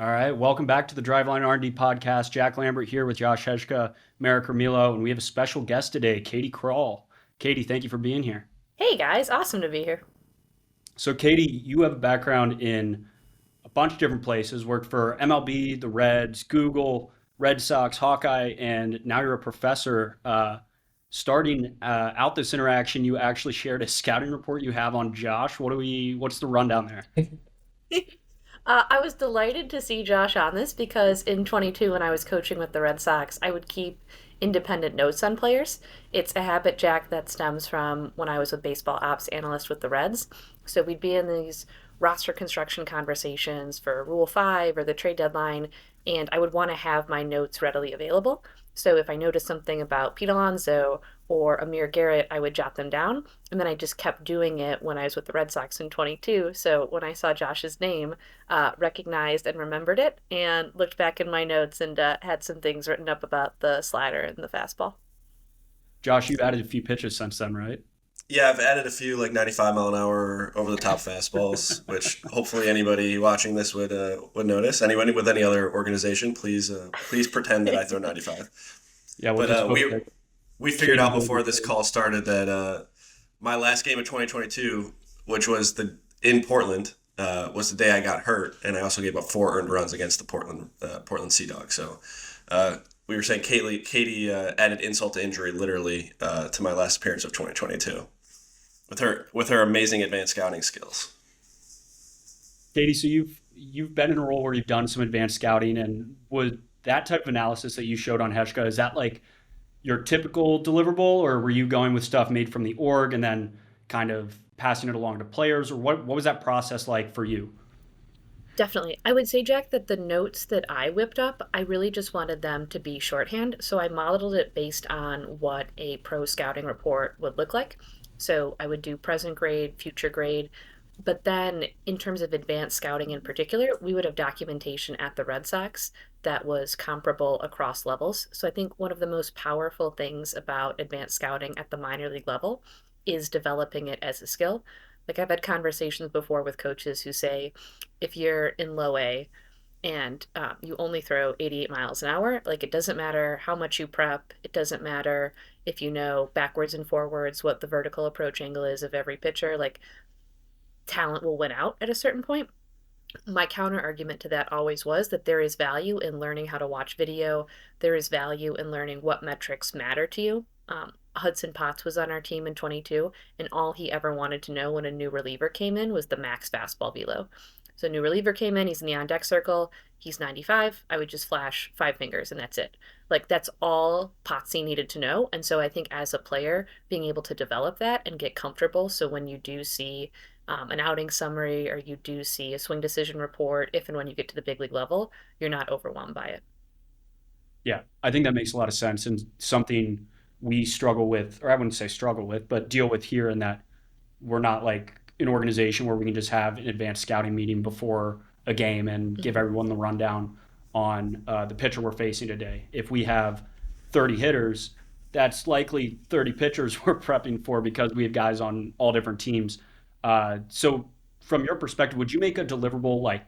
All right, welcome back to the Driveline R&D podcast. Jack Lambert here with Josh Heshka, Marek Ramilo, and we have a special guest today, Katie Krall. Katie, thank you for being here. Hey guys, awesome to be here. So, Katie, you have a background in a bunch of different places. Worked for MLB, the Reds, Google, Red Sox, Hawkeye, and now you're a professor. Starting out this interaction, you actually shared a scouting report you have on Josh. What's the rundown there? I was delighted to see Josh on this because in 22, when I was coaching with the Red Sox, I would keep independent notes on players. It's a habit, Jack, that stems from when I was a baseball ops analyst with the Reds. So we'd be in these roster construction conversations for Rule 5 or the trade deadline, and I would want to have my notes readily available. So if I noticed something about Pete Alonso or Amir Garrett, I would jot them down. And then I just kept doing it when I was with the Red Sox in 22. So when I saw Josh's name, recognized and remembered it, and looked back in my notes and had some things written up about the slider and the fastball. Josh, you've added a few pitches since then, right? Yeah, I've added a few like 95 mile an hour over the top fastballs, which hopefully anybody watching this would notice. Anyone with any other organization, please pretend that I throw 95. Yeah, we'll But just hope we figured Katie out knows before it. this call started that my last game of 2022, which was the in Portland, was the day I got hurt, and I also gave up 4 earned runs against the Portland Sea Dogs. So we were saying Katie added insult to injury literally to my last appearance of 2022 with her amazing advanced scouting skills. Katie, so you've been in a role where you've done some advanced scouting, and was that type of analysis that you showed on Heshka, is that like your typical deliverable, or were you going with stuff made from the org and then kind of passing it along to players, or what was that process like for you? Definitely. I would say, Jack, that the notes that I whipped up, I really just wanted them to be shorthand. So I modeled it based on what a pro scouting report would look like. So I would do present grade, future grade. But then, in terms of advanced scouting in particular, we would have documentation at the Red Sox that was comparable across levels. So I think one of the most powerful things about advanced scouting at the minor league level is developing it as a skill. Like I've had conversations before with coaches who say, if you're in low A and you only throw 88 miles an hour, like it doesn't matter how much you prep, it doesn't matter if you know backwards and forwards what the vertical approach angle is of every pitcher, like talent will win out at a certain point. My counter argument to that always was that there is value in learning how to watch video. There is value in learning what metrics matter to you. Hudson Potts was on our team in 22, and all he ever wanted to know when a new reliever came in was the max fastball velo. So, a new reliever came in, he's in the on deck circle, he's 95. I would just flash 5 fingers, and that's it. Like, that's all Potsy needed to know. And so, I think as a player, being able to develop that and get comfortable, so when you do see an outing summary or you do see a swing decision report, if and when you get to the big league level, you're not overwhelmed by it. Yeah, I think that makes a lot of sense, and something we struggle with, or I wouldn't say struggle with, but deal with here, in that we're not like an organization where we can just have an advanced scouting meeting before a game and give Mhm. everyone the rundown on the pitcher we're facing today. If we have 30 hitters, that's likely 30 pitchers we're prepping for because we have guys on all different teams. So, from your perspective, would you make a deliverable like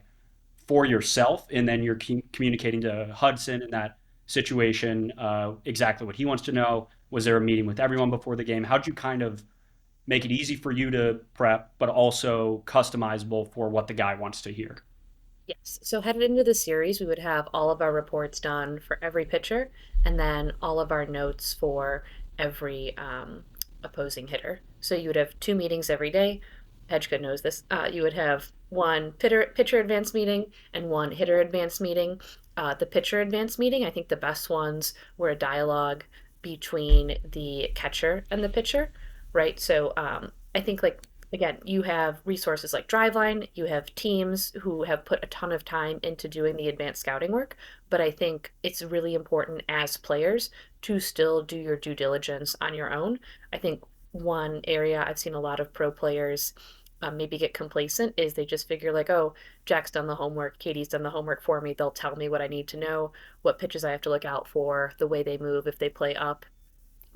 for yourself, and then you're communicating to Hudson in that situation exactly what he wants to know? Was there a meeting with everyone before the game? How'd you kind of make it easy for you to prep, but also customizable for what the guy wants to hear? Yes. So headed into the series, we would have all of our reports done for every pitcher, and then all of our notes for every opposing hitter. So you would have 2 meetings every day. Hedgeka knows this. You would have one pitcher advance meeting and one hitter advance meeting. The pitcher advance meeting, I think the best ones were a dialogue between the catcher and the pitcher, right? So I think like again, you have resources like Driveline, you have teams who have put a ton of time into doing the advanced scouting work, but I think it's really important as players to still do your due diligence on your own. I think one area I've seen a lot of pro players maybe get complacent is they just figure like, oh, Jack's done the homework, Katie's done the homework for me. They'll tell me what I need to know, what pitches I have to look out for, the way they move if they play up,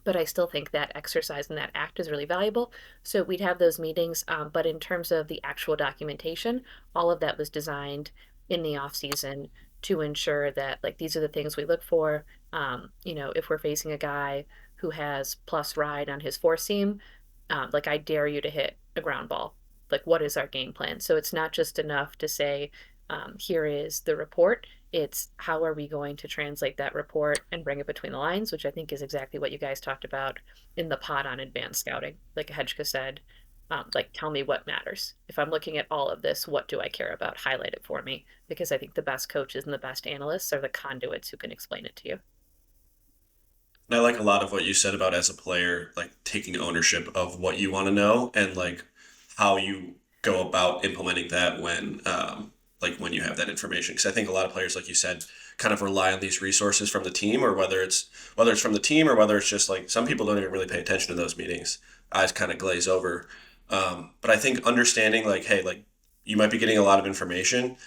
but I still think that exercise and that act is really valuable. So we'd have those meetings, but in terms of the actual documentation, all of that was designed in the off season to ensure that like these are the things we look for. If we're facing a guy who has plus ride on his four seam, like I dare you to hit a ground ball. Like, what is our game plan? So it's not just enough to say, here is the report. It's how are we going to translate that report and bring it between the lines, which I think is exactly what you guys talked about in the pod on advanced scouting. Like Hedgka said, like, tell me what matters. If I'm looking at all of this, what do I care about? Highlight it for me. Because I think the best coaches and the best analysts are the conduits who can explain it to you. And I like a lot of what you said about as a player, like taking ownership of what you want to know and like how you go about implementing that like when you have that information. Because I think a lot of players, like you said, kind of rely on these resources from the team, or whether it's from the team or whether it's just like some people don't even really pay attention to those meetings. Eyes kind of glaze over. But I think understanding like, hey, like you might be getting a lot of information,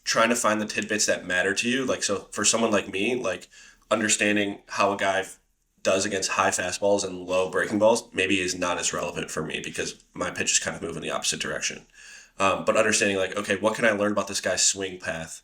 trying to find the tidbits that matter to you. Like, so for someone like me, like understanding how a guy does against high fastballs and low breaking balls maybe is not as relevant for me because my pitch is kind of moving the opposite direction. But understanding like, okay, what can I learn about this guy's swing path,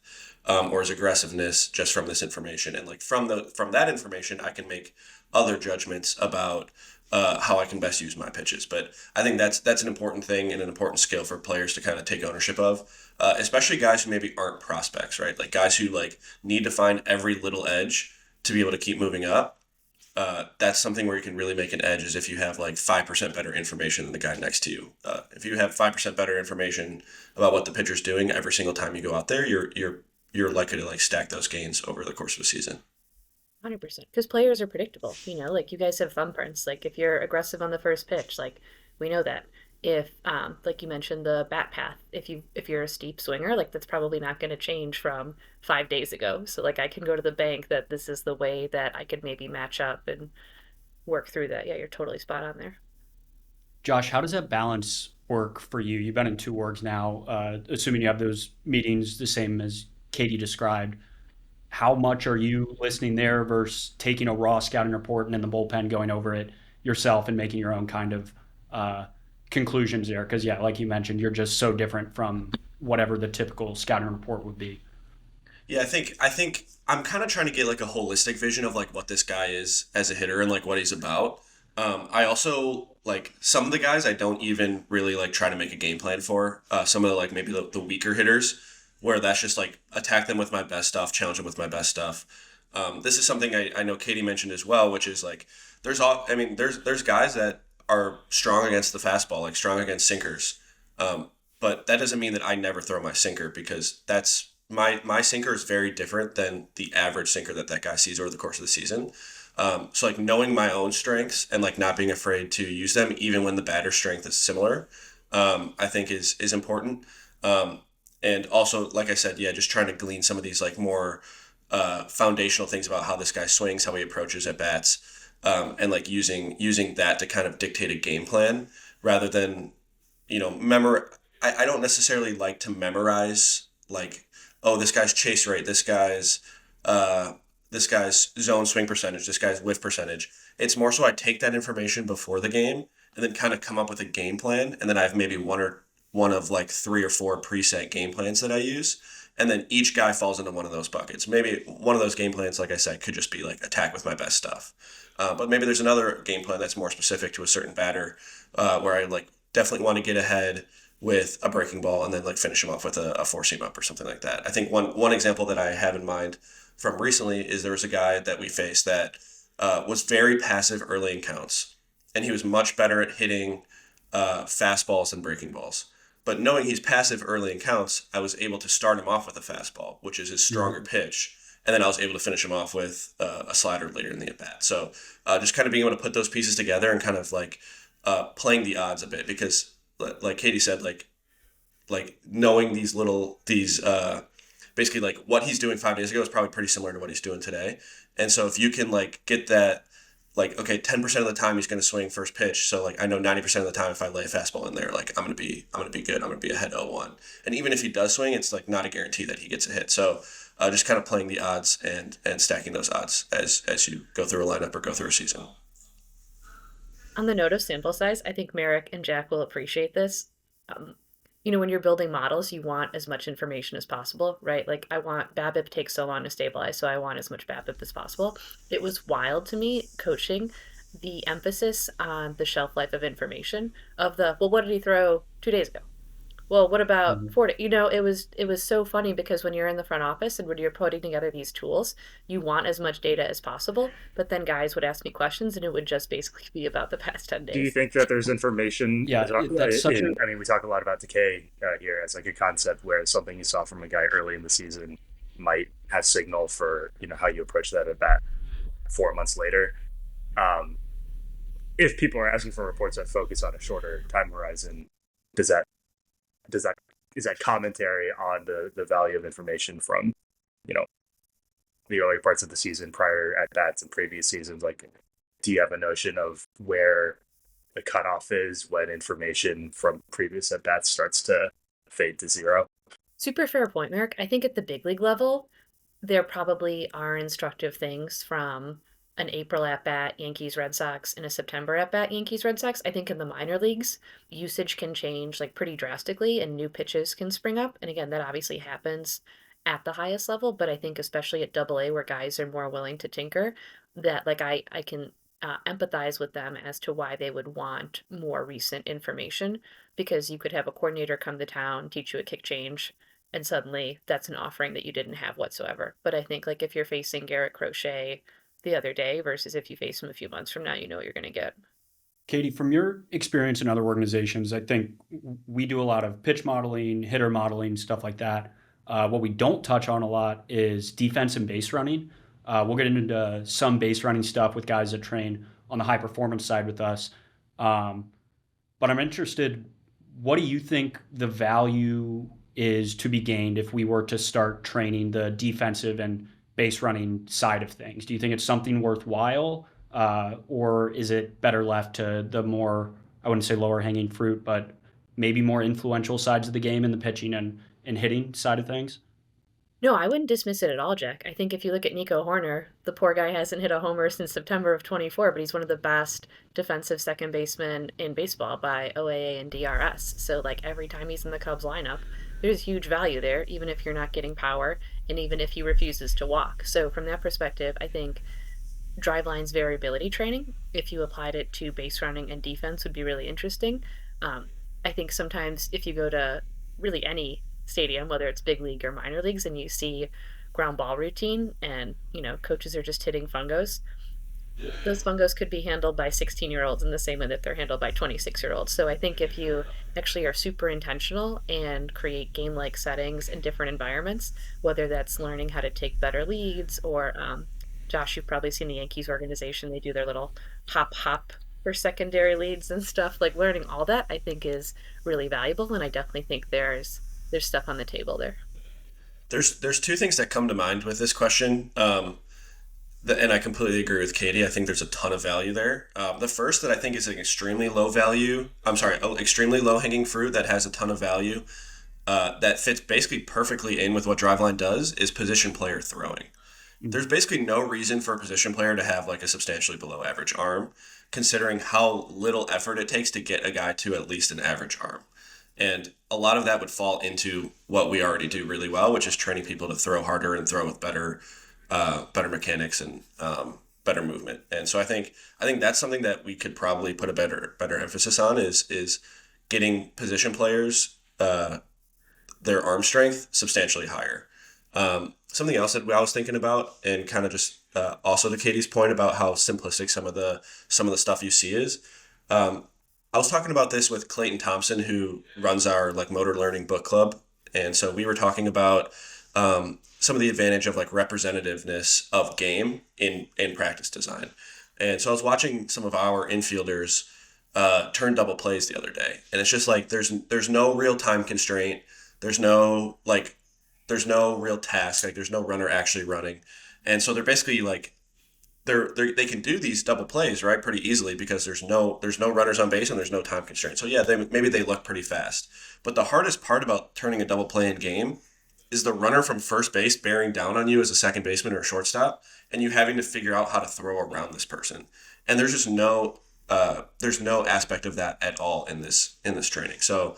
or his aggressiveness just from this information, and like from that information, I can make other judgments about how I can best use my pitches. But I think that's an important thing and an important skill for players to kind of take ownership of, especially guys who maybe aren't prospects, right? Like guys who like need to find every little edge to be able to keep moving up. That's something where you can really make an edge is if you have like 5% better information than the guy next to you. If you have 5% better information about what the pitcher's doing every single time you go out there, you're likely to like stack those gains over the course of a season. 100%. Because players are predictable. Like you guys have thumbprints. Like if you're aggressive on the first pitch, like we know that. If like you mentioned the bat path, if you're a steep swinger, like that's probably not going to change from 5 days ago. So like I can go to the bank that this is the way that I could maybe match up and work through that. Yeah, you're totally spot on there. Josh, how does that balance work for you? You've been in two orgs now, assuming you have those meetings the same as Katie described. How much are you listening there versus taking a raw scouting report and in the bullpen going over it yourself and making your own kind of uh, conclusions there? Because yeah, like you mentioned, you're just so different from whatever the typical scouting report would be. Yeah, I think I'm kind of trying to get like a holistic vision of like what this guy is as a hitter and like what he's about. I also like some of the guys I don't even really like try to make a game plan for. Some of the like maybe the weaker hitters where that's just like attack them with my best stuff, challenge them with my best stuff. This is something I know Katie mentioned as well, which is like there's guys that are strong against the fastball, like strong against sinkers. But that doesn't mean that I never throw my sinker because that's my sinker is very different than the average sinker that guy sees over the course of the season. So like knowing my own strengths and like not being afraid to use them even when the batter's strength is similar, I think is important. And also, like I said, yeah, just trying to glean some of these like more foundational things about how this guy swings, how he approaches at bats, and like using that to kind of dictate a game plan rather than I don't necessarily like to memorize like, oh, this guy's chase rate, uh, this guy's zone swing percentage, this guy's whiff percentage. It's more so I take that information before the game and then kind of come up with a game plan, and then I have maybe one of like three or four preset game plans that I use. And then each guy falls into one of those buckets. Maybe one of those game plans, like I said, could just be like attack with my best stuff. But maybe there's another game plan that's more specific to a certain batter, where I like definitely want to get ahead with a breaking ball and then like finish him off with a four seam up or something like that. I think one example that I have in mind from recently is there was a guy that we faced that was very passive early in counts, and he was much better at hitting fastballs than breaking balls. But knowing he's passive early in counts, I was able to start him off with a fastball, which is his stronger pitch, and then I was able to finish him off with a slider later in the at bat. So just kind of being able to put those pieces together and kind of like playing the odds a bit because, like Katie said, like knowing these basically like what he's doing 5 days ago is probably pretty similar to what he's doing today. And so if you can like get that like, okay, 10% of the time he's going to swing first pitch. So like I know 90% of the time if I lay a fastball in there, like I'm going to be good. I'm going to be ahead 0-1. And even if he does swing, it's like not a guarantee that he gets a hit. So just kind of playing the odds and stacking those odds as you go through a lineup or go through a season. On the note of sample size, I think Marek and Jack will appreciate this. Um, you know, when you're building models, you want as much information as possible, right? Like I want BABIP takes so long to stabilize, so I want as much BABIP as possible. It was wild to me coaching the emphasis on the shelf life of information of the, well, what did he throw 2 days ago? Well, what about Mhm. 4 days? You know, it was so funny because when you're in the front office and when you're putting together these tools, you want as much data as possible, but then guys would ask me questions and it would just basically be about the past 10 Do you days. think that there's information Yeah, that's such a I mean, we talk a lot about decay here as like a concept where something you saw from a guy early in the season might have signal for, how you approach that at bat 4 months later. Um, if people are asking for reports that focus on a shorter time horizon, does that does that is that commentary on the value of information from, you know, the early parts of the season, prior at bats and previous seasons? Like, do you have a notion of where the cutoff is when information from previous at bats starts to fade to zero? Super fair point, Merrick. I think at the big league level, there probably are instructive things from an April at bat Yankees Red Sox and a September at bat Yankees Red Sox. I think in the minor leagues, usage can change like pretty drastically and new pitches can spring up. And again, that obviously happens at the highest level, but I think especially at double A where guys are more willing to tinker, that like I can empathize with them as to why they would want more recent information because you could have a coordinator come to town, teach you a kick change, and suddenly that's an offering that you didn't have whatsoever. But I think like if you're facing Garrett Crochet the other day versus if you face him a few months from now, you know what you're going to get. Katie, from your experience in other organizations, I think we do a lot of pitch modeling, hitter modeling, stuff like that. What we don't touch on a lot is defense and base running. We'll get into some base running stuff with guys that train on the high performance side with us. Um, but I'm interested, what do you think the value is to be gained if we were to start training the defensive and base running side of things? Do you think it's something worthwhile, or is it better left to the more, I wouldn't say lower hanging fruit, but maybe more influential sides of the game in the pitching and hitting side of things? No, I wouldn't dismiss it at all, Jack. I think if you look at Nico Horner, the poor guy hasn't hit a homer since September of 24, but he's one of the best defensive second basemen in baseball by OAA and DRS. So, like, every time he's in the Cubs lineup, there's huge value there, even if you're not getting power and even if he refuses to walk. So, from that perspective, I think Driveline's variability training, if you applied it to base running and defense, would be really interesting. Um, I think sometimes if you go to really any stadium, whether it's big league or minor leagues, and you see ground ball routine and, you know, coaches are just hitting fungos, those fungos could be handled by 16-year-olds in the same way that they're handled by 26-year-olds. So I think if you actually are super intentional and create game-like settings in different environments, whether that's learning how to take better leads or Josh, you've probably seen the Yankees organization. They do their little hop hop for secondary leads and stuff. Like learning all that, I think is really valuable, and I definitely think there's stuff on the table there. There's two things that come to mind with this question. And I completely agree with Katie. I think there's a ton of value there. The first that I think is an extremely low value, extremely low hanging fruit that has a ton of value, that fits basically perfectly in with what Driveline does is position player throwing. There's basically no reason for a position player to have like a substantially below average arm, considering how little effort it takes to get a guy to at least an average arm. And a lot of that would fall into what we already do really well, which is training people to throw harder and throw with better mechanics and better movement. And so I think that's something that we could probably put a better emphasis on is getting position players their arm strength substantially higher. Something else that I was thinking about, and kind of just also to Katie's point about how simplistic some of the stuff you see is. I was talking about this with Clayton Thompson, who runs our like motor learning book club, and so we were talking about some of the advantage of like representativeness of game in practice design. And so I was watching some of our infielders turn double plays the other day, and it's just like there's no real time constraint. There's no real task. Like there's no runner actually running, and so they're basically like they can do these double plays right pretty easily because there's no runners on base and there's no time constraint. So yeah, maybe they look pretty fast, but the hardest part about turning a double play in game is the runner from first base bearing down on you as a second baseman or a shortstop, and you having to figure out how to throw around this person. And there's just no aspect of that at all in this training. So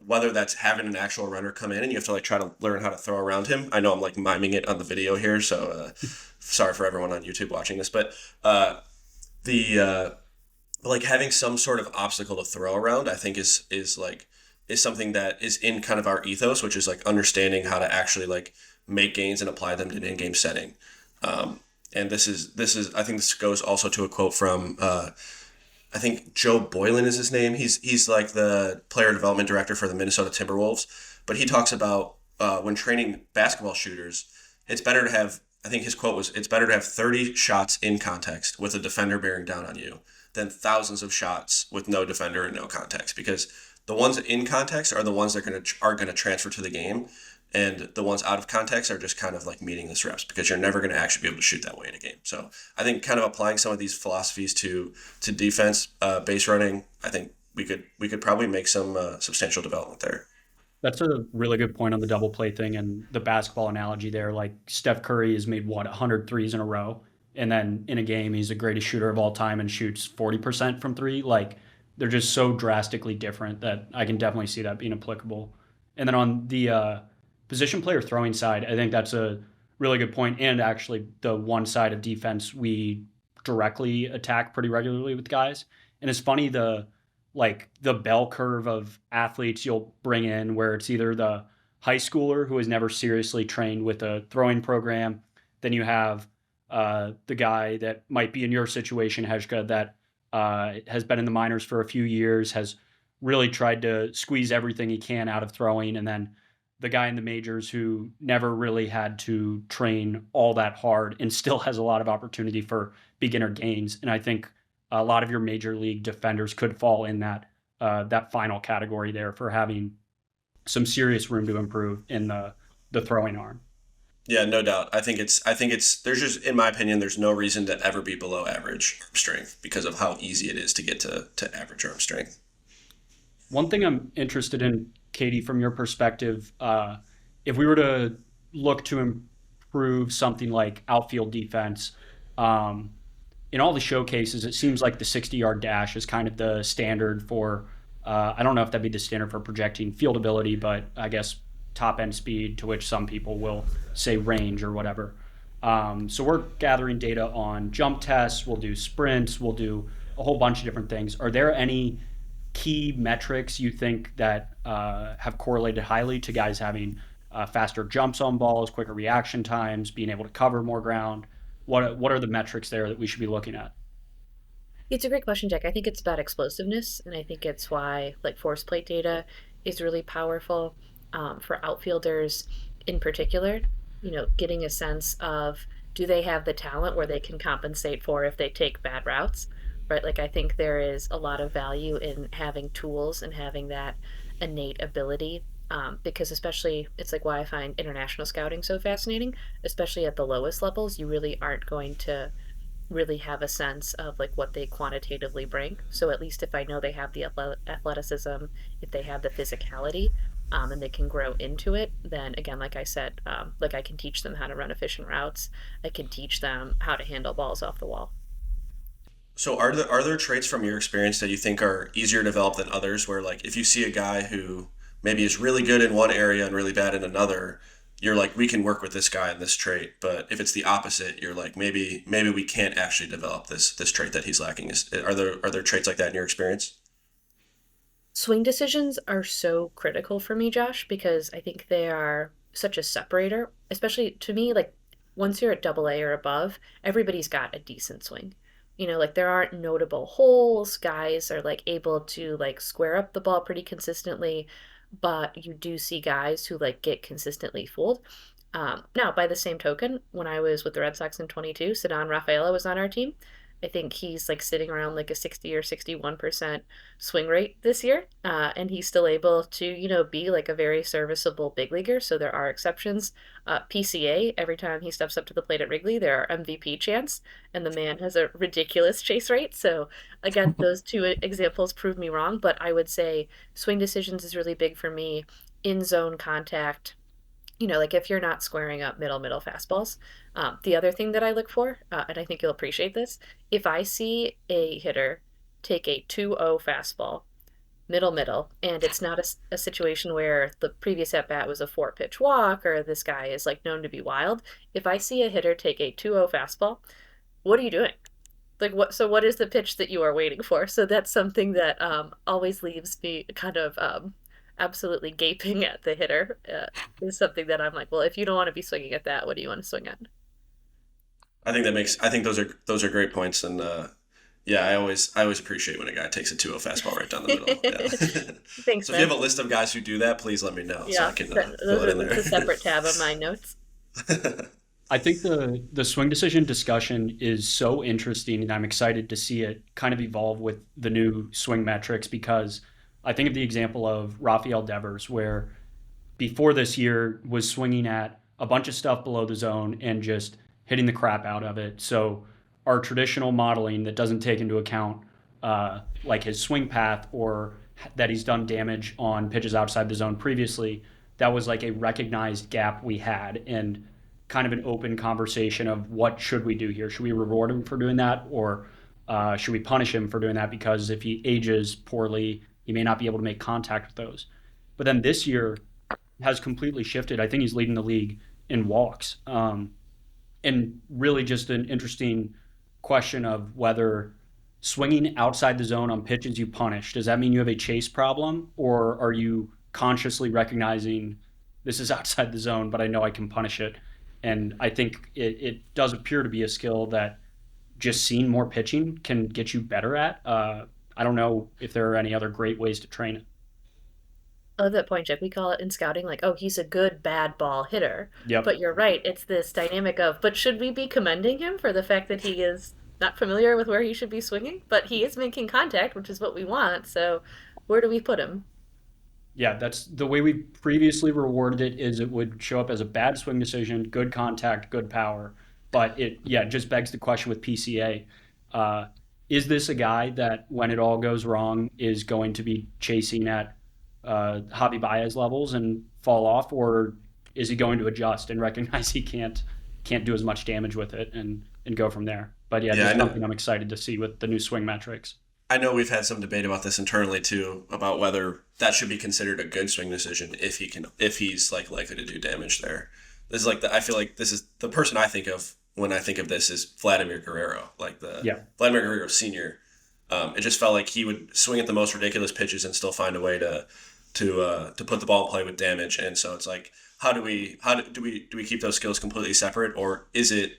whether that's having an actual runner come in and you have to like try to learn how to throw around him. I know I'm like miming it on the video here, so sorry for everyone on YouTube watching this, but the like having some sort of obstacle to throw around, I think is something that is in kind of our ethos, which is like understanding how to actually like make gains and apply them to an in-game setting. And this is I think this goes also to a quote from I think Joe Boylan is his name. He's like the player development director for the Minnesota Timberwolves, but he talks about when training basketball shooters, it's better to have. I think his quote was, "It's better to have 30 shots in context with a defender bearing down on you than thousands of shots with no defender and no context, because the ones in context are the ones that are gonna transfer to the game, and the ones out of context are just kind of like meaningless reps because you're never going to actually be able to shoot that way in a game." So I think kind of applying some of these philosophies to defense, base running, I think we could probably make some substantial development there. That's a really good point on the double play thing and the basketball analogy there. Like Steph Curry has made 100 threes in a row, and then in a game he's the greatest shooter of all time and shoots 40% from three. Like they're just so drastically different that I can definitely see that being applicable. And then on the position player throwing side, I think that's a really good point, and actually the one side of defense we directly attack pretty regularly with guys. And it's funny the bell curve of athletes you'll bring in where it's either the high schooler who has never seriously trained with a throwing program, then you have the guy that might be in your situation, Hejka, that has been in the minors for a few years, has really tried to squeeze everything he can out of throwing, and then the guy in the majors who never really had to train all that hard and still has a lot of opportunity for beginner gains. And I think a lot of your major league defenders could fall in that final category there for having some serious room to improve in the throwing arm. Yeah, no doubt. I think it's there's just, in my opinion, there's no reason to ever be below average arm strength because of how easy it is to get to average arm strength. One thing I'm interested in, Katie, from your perspective, if we were to look to improve something like outfield defense, in all the showcases, it seems like the 60-yard dash is kind of the standard for, I don't know if that'd be the standard for projecting field ability, but I guess top end speed, to which some people will say range or whatever. So we're gathering data on jump tests, we'll do sprints, we'll do a whole bunch of different things. Are there any key metrics you think that have correlated highly to guys having faster jumps on balls, quicker reaction times, being able to cover more ground? What are the metrics there that we should be looking at? It's a great question, Jack. I think it's about explosiveness, and I think it's why like force plate data is really powerful for outfielders in particular. Getting a sense of, do they have the talent where they can compensate for if they take bad routes, right? Like I think there is a lot of value in having tools and having that innate ability. Because especially, it's like why I find international scouting so fascinating, especially at the lowest levels. You really aren't going to really have a sense of like what they quantitatively bring. So at least if I know they have the athleticism, if they have the physicality, and they can grow into it, then again, like I said, like I can teach them how to run efficient routes. I can teach them how to handle balls off the wall. So are there traits from your experience that you think are easier to develop than others, where like if you see a guy who maybe is really good in one area and really bad in another, you're like, we can work with this guy in this trait. But if it's the opposite, you're like, maybe we can't actually develop this trait that he's lacking. Are there traits like that in your experience? Swing decisions are so critical for me, Josh, because I think they are such a separator, especially to me, like once you're at double A or above, everybody's got a decent swing. Like there aren't notable holes. Guys are like able to like square up the ball pretty consistently, but you do see guys who like get consistently fooled. Now, by the same token, when I was with the Red Sox in 22, Ceddanne Rafaela was on our team. I think he's like sitting around like a 60 or 61% swing rate this year. And he's still able to, be like a very serviceable big leaguer. So there are exceptions. PCA, every time he steps up to the plate at Wrigley, there are MVP chants, and the man has a ridiculous chase rate. So again, those two examples prove me wrong, but I would say swing decisions is really big for me. In zone contact, like if you're not squaring up middle fastballs. The other thing that I look for, and I think you'll appreciate this, if I see a hitter take a 2-0 fastball, middle, and it's not a situation where the previous at bat was a 4 pitch walk or this guy is like known to be wild. If I see a hitter take a 2-0 fastball, what are you doing? Like what? So what is the pitch that you are waiting for? So that's something that always leaves me kind of absolutely gaping at the hitter. Is something that I'm like, well, if you don't want to be swinging at that, what do you want to swing at? I think those are great points, and yeah, I always appreciate when a guy takes a 2-0 fastball right down the middle. Yeah. Thanks, So if man. you have a list of guys who do that, please let me know so Yeah, I can fill those it in are there. the separate tab of my notes. I think the swing decision discussion is so interesting, and I'm excited to see it kind of evolve with the new swing metrics because I think of the example of Rafael Devers, where before this year was swinging at a bunch of stuff below the zone and just hitting the crap out of it. So our traditional modeling that doesn't take into account like his swing path or that he's done damage on pitches outside the zone previously, that was like a recognized gap we had and kind of an open conversation of what should we do here? Should we reward him for doing that or should we punish him for doing that because if he ages poorly, he may not be able to make contact with those. But then this year has completely shifted. I think he's leading the league in walks. And really just an interesting question of whether swinging outside the zone on pitches you punish, does that mean you have a chase problem or are you consciously recognizing this is outside the zone, but I know I can punish it? And I think it does appear to be a skill that just seeing more pitching can get you better at. I don't know if there are any other great ways to train it. I love that point, Jeff. We call it in scouting, like, oh, he's a good bad ball hitter. Yep. But you're right. It's this dynamic of, but should we be commending him for the fact that he is not familiar with where he should be swinging? But he is making contact, which is what we want. So where do we put him? Yeah, that's the way we previously rewarded it is it would show up as a bad swing decision, good contact, good power. But it just begs the question with PCA. Uh, is this a guy that when it all goes wrong is going to be chasing at Javi Baez levels and fall off, or is he going to adjust and recognize he can't do as much damage with it and go from there? But yeah, Yeah, I just know. something I'm excited to see with the new swing metrics. I know we've had some debate about this internally too, about whether that should be considered a good swing decision if he's like likely to do damage there. This is like I feel like this is the person I think of when I think of this is Vladimir Guerrero, like the Yeah, Vladimir Guerrero Senior. It just felt like he would swing at the most ridiculous pitches and still find a way to put the ball in play with damage. And so it's like, do we keep those skills completely separate, or is it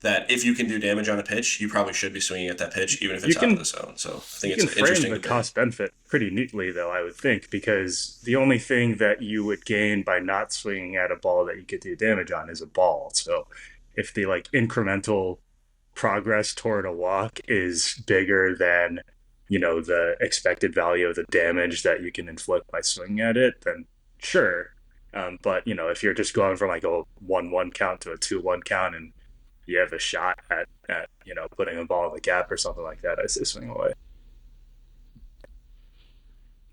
that if you can do damage on a pitch, you probably should be swinging at that pitch, even if You it's out can of the zone. So I think you it's can an frame interesting the debate. cost benefit pretty neatly, though, I would think, because the only thing that you would gain by not swinging at a ball that you could do damage on is a ball. So if the like incremental progress toward a walk is bigger than the expected value of the damage that you can inflict by swinging at it, then sure. But if you're just going from like a 1-1 count to a 2-1 count and you have a shot at putting a ball in the gap or something like that, I say swing away.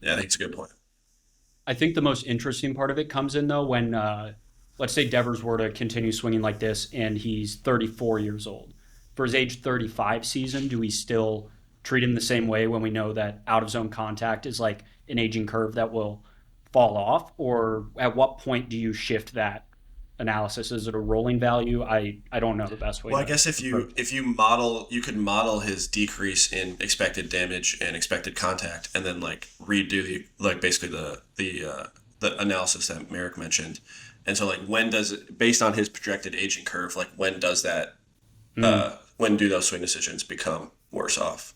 Yeah, I think it's a good point. I think the most interesting part of it comes in though when let's say Devers were to continue swinging like this and he's 34 years old. For his age 35 season, do we still treat him the same way when we know that out of zone contact is like an aging curve that will fall off? Or at what point do you shift that analysis? Is it a rolling value? I don't know the best way. Well, I to guess approach it. if you could model his decrease in expected damage and expected contact, and then like redo basically the analysis that Marek mentioned, and so like when does it based on his projected aging curve, like when does that when do those swing decisions become worse off?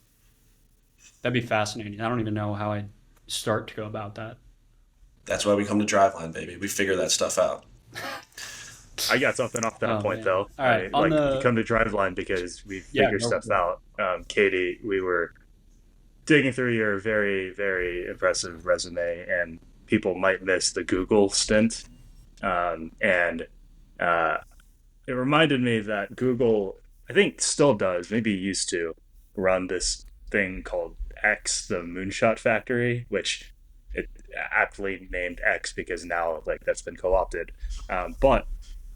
That'd be fascinating. I don't even know how I'd start to go about that. That's why we come to Driveline, baby. We figure that stuff out. I got something off that Oh, point man. though. All right, on You come to Driveline because we Yeah, figure go stuff for it. out. Katie, we were digging through your very, very impressive resume, and people might miss the Google stint. And it reminded me that Google, I think, still does, maybe used to, run this thing called X, the Moonshot Factory, which it aptly named X because now like that's been co-opted. But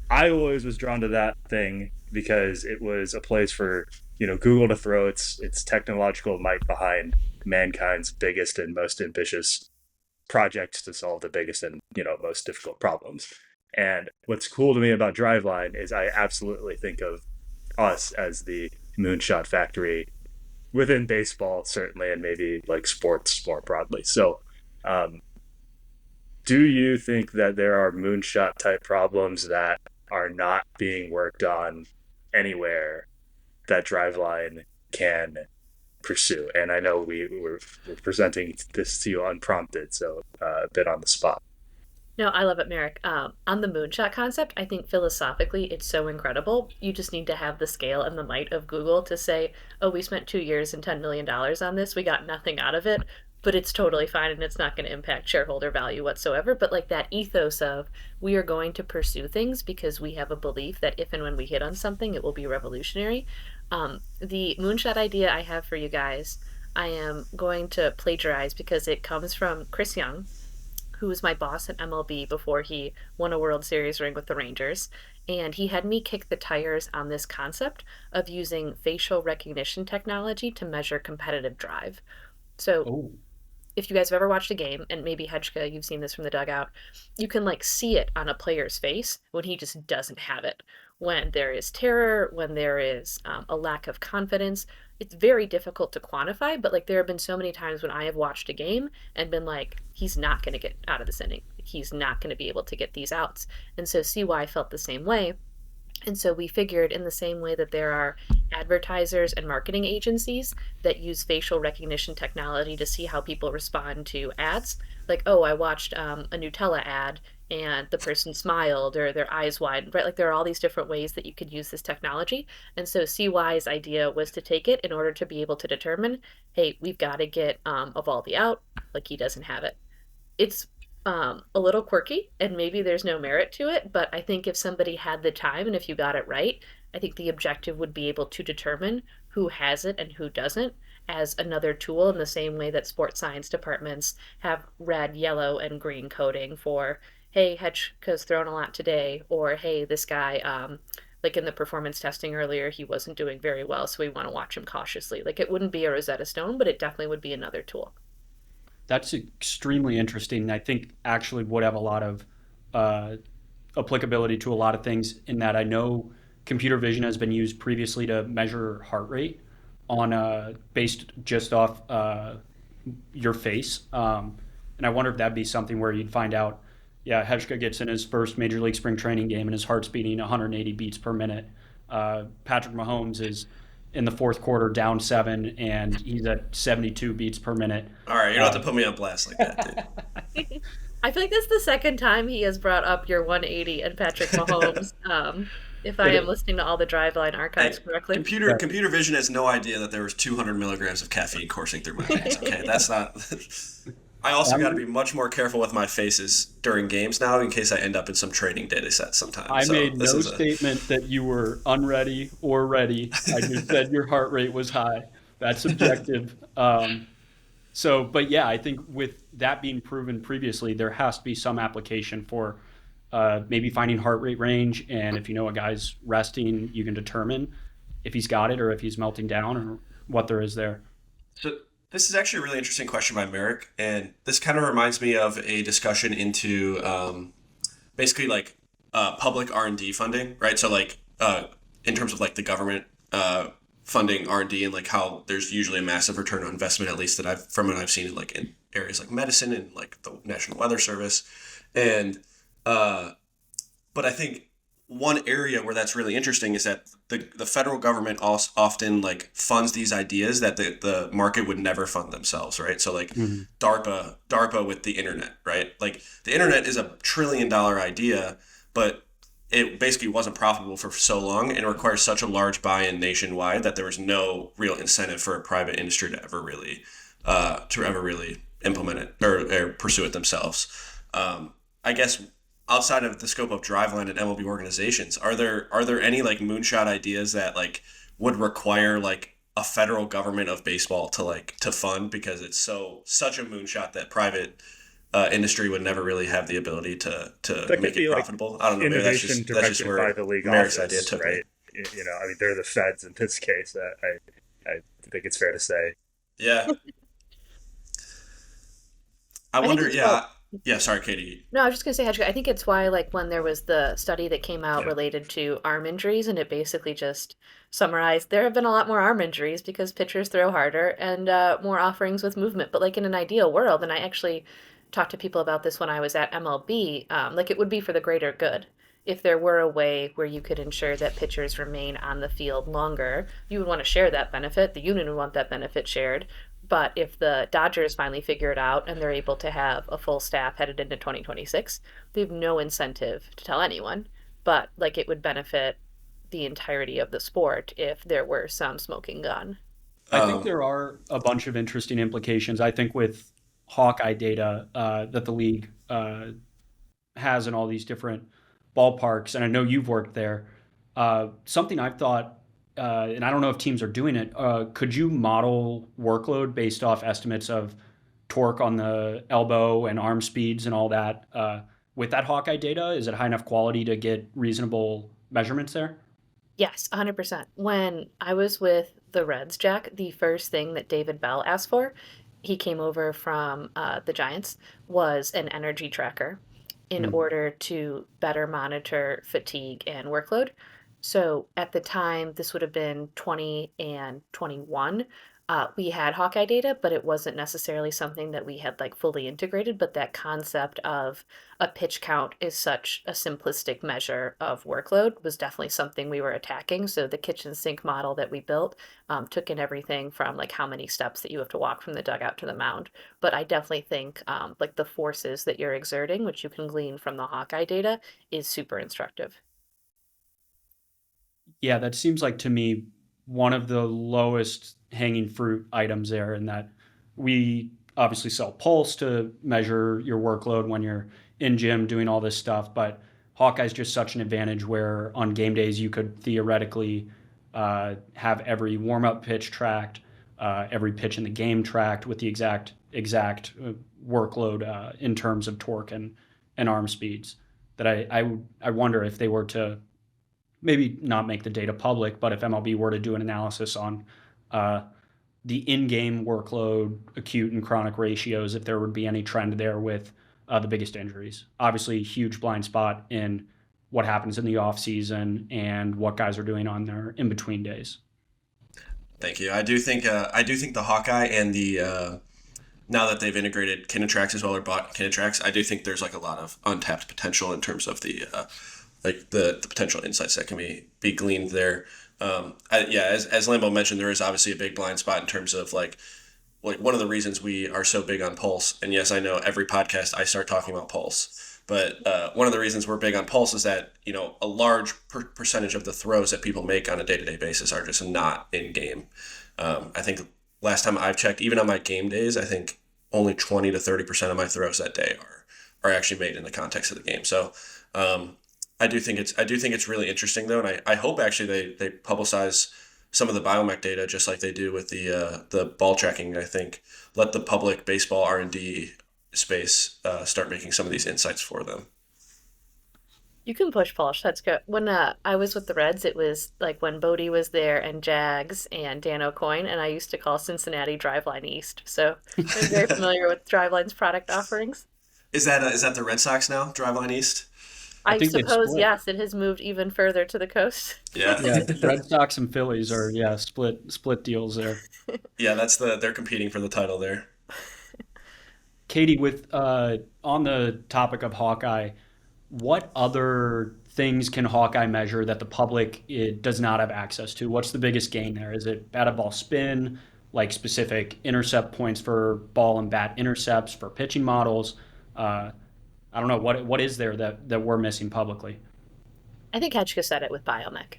I always was drawn to that thing because it was a place for Google to throw its technological might behind mankind's biggest and most ambitious projects to solve the biggest and most difficult problems. And what's cool to me about Driveline is I absolutely think of us as the Moonshot factory within baseball, certainly, and maybe like sports more broadly. So do you think that there are Moonshot type problems that are not being worked on anywhere that Driveline can pursue? And I know we're presenting this to you unprompted, so a bit on the spot. No, I love it, Marek. On the moonshot concept, I think philosophically it's so incredible. You just need to have the scale and the might of Google to say, oh, we spent 2 years and $10 million on this. We got nothing out of it, but it's totally fine and it's not going to impact shareholder value whatsoever. But like that ethos of we are going to pursue things because we have a belief that if and when we hit on something, it will be revolutionary. The moonshot idea I have for you guys, I am going to plagiarize because it comes from Chris Young, who was my boss at MLB before he won a World Series ring with the Rangers. And he had me kick the tires on this concept of using facial recognition technology to measure competitive drive. So if you guys have ever watched a game, and maybe Hedgeka, you've seen this from the dugout, you can like see it on a player's face when he just doesn't have it. When there is terror, when there is a lack of confidence, it's very difficult to quantify, but like there have been so many times when I have watched a game and been like, he's not going to get out of this inning. He's not going to be able to get these outs. And so CY felt the same way. And so we figured in the same way that there are advertisers and marketing agencies that use facial recognition technology to see how people respond to ads. Like, oh, I watched a Nutella ad and the person smiled or their eyes widened, right? Like there are all these different ways that you could use this technology. And so CY's idea was to take it in order to be able to determine, hey, we've got to get Evaldi out, like he doesn't have it. It's a little quirky and maybe there's no merit to it, but I think if somebody had the time and if you got it right, I think the objective would be able to determine who has it and who doesn't as another tool in the same way that sports science departments have red, yellow, and green coding for, hey, Hedgeka's thrown a lot today, or hey, this guy, like in the performance testing earlier, he wasn't doing very well, so we want to watch him cautiously. Like it wouldn't be a Rosetta Stone, but it definitely would be another tool. That's extremely interesting. I think actually would have a lot of applicability to a lot of things in that I know computer vision has been used previously to measure heart rate on based just off your face. And I wonder if that'd be something where you'd find out, yeah, Hedgeka gets in his first Major League spring training game and his heart's beating 180 beats per minute. Patrick Mahomes is in the fourth quarter down 7 and he's at 72 beats per minute. All right, you don't have to put me on blast like that, dude. I feel like this is the second time he has brought up your 180 and Patrick Mahomes. If I am listening to all the Driveline archives correctly. Computer vision has no idea that there was 200 milligrams of caffeine coursing through my veins. Okay, that's not. I also got to be much more careful with my faces during games now in case I end up in some training data set sometime. I made no statement that you were unready or ready. I just said your heart rate was high. That's subjective. But yeah, I think with that being proven previously, there has to be some application for maybe finding heart rate range. And if you know a guy's resting, you can determine if he's got it or if he's melting down or what there is there. So this is actually a really interesting question by Marek, and this kind of reminds me of a discussion into basically like public R&D funding, right? So like in terms of like the government funding R&D and like how there's usually a massive return on investment, at least that I've seen like in areas like medicine and like the National Weather Service, and but I think one area where that's really interesting is that the federal government also often like funds these ideas that the market would never fund themselves, right? So like DARPA with the internet, right? Like the internet is $1 trillion idea, but it basically wasn't profitable for so long and it requires such a large buy-in nationwide that there was no real incentive for a private industry to ever really implement it or pursue it themselves. I guess outside of the scope of Driveline and MLB organizations, are there any like moonshot ideas that like would require like a federal government of baseball to fund, because it's such a moonshot that private industry would never really have the ability to make it profitable? I don't know. Maybe that's just where by the league Marek's office, idea took right? me. You know, I mean, they're the feds in this case. I think it's fair to say. Yeah. I I think wonder. it's well. Yeah. Sorry, Katie. No, I was just gonna say, Hedgehog, I think it's why, like, when there was the study that came out Yeah. related to arm injuries, and it basically just summarized there have been a lot more arm injuries because pitchers throw harder and more offerings with movement. But like in an ideal world, and I actually talked to people about this when I was at MLB, like it would be for the greater good. If there were a way where you could ensure that pitchers remain on the field longer, you would want to share that benefit. The union would want that benefit shared. But if the Dodgers finally figure it out and they're able to have a full staff headed into 2026, they have no incentive to tell anyone. But like it would benefit the entirety of the sport if there were some smoking gun. I think Um, there are a bunch of interesting implications. I think with Hawkeye data that the league has in all these different ballparks, and I know you've worked there. Something I've thought, and I don't know if teams are doing it. Could you model workload based off estimates of torque on the elbow and arm speeds and all that? With that Hawkeye data, is it high enough quality to get reasonable measurements there? Yes, 100%. When I was with the Reds, Jack, the first thing that David Bell asked for, he came over from the Giants, was an energy tracker in Hmm. order to better monitor fatigue and workload. So at the time, this would have been 20 and 21. We had Hawkeye data, but it wasn't necessarily something that we had like fully integrated. But that concept of a pitch count is such a simplistic measure of workload was definitely something we were attacking. So the kitchen sink model that we built took in everything from like how many steps that you have to walk from the dugout to the mound. But I definitely think like the forces that you're exerting, which you can glean from the Hawkeye data, is super instructive. Yeah, that seems like to me one of the lowest hanging fruit items there, in that we obviously sell Pulse to measure your workload when you're in gym doing all this stuff, but Hawkeye's just such an advantage where on game days you could theoretically have every warm up pitch tracked, every pitch in the game tracked with the exact workload in terms of torque and arm speeds. That I wonder if they were to maybe not make the data public, but if MLB were to do an analysis on uh, the in-game workload, acute and chronic ratios, if there would be any trend there with the biggest injuries. Obviously, huge blind spot in what happens in the off season and what guys are doing on their in-between days. Thank you. I do think the Hawkeye and the now that they've integrated Kinetrax as well or bought Kinetrax, I do think there's like a lot of untapped potential in terms of the like the potential insights that can be gleaned there. Yeah, as Lambo mentioned, there is obviously a big blind spot in terms of like one of the reasons we are so big on Pulse. And yes, I know every podcast I start talking about Pulse, but one of the reasons we're big on Pulse is that a large percentage of the throws that people make on a day to day basis are just not in game. I think last time I've checked, even on my game days, I think only 20 to 30% of my throws that day are actually made in the context of the game. So um, I do think it's really interesting though, and I hope actually they publicize some of the biomech data just like they do with the ball tracking. I think let the public baseball R&D space start making some of these insights for them. You can push Polish. That's good. When I was with the Reds, it was like when Bodie was there and Jags and Dan O'Coin, and I used to call Cincinnati Driveline East. So I'm very familiar with Driveline's product offerings. Is that the Red Sox now? Driveline East. I I think they've suppose, split. yes, it has moved even further to the coast. Yeah, Yeah, Red Sox and Phillies are split deals there. yeah. They're competing for the title there. Katie, with on the topic of Hawkeye, what other things can Hawkeye measure that the public does not have access to? What's the biggest gain there? Is it batted ball spin, like specific intercept points for ball and bat intercepts for pitching models? Uh, I don't know what is there that we're missing publicly. I think Hedgeka said it with Biomech.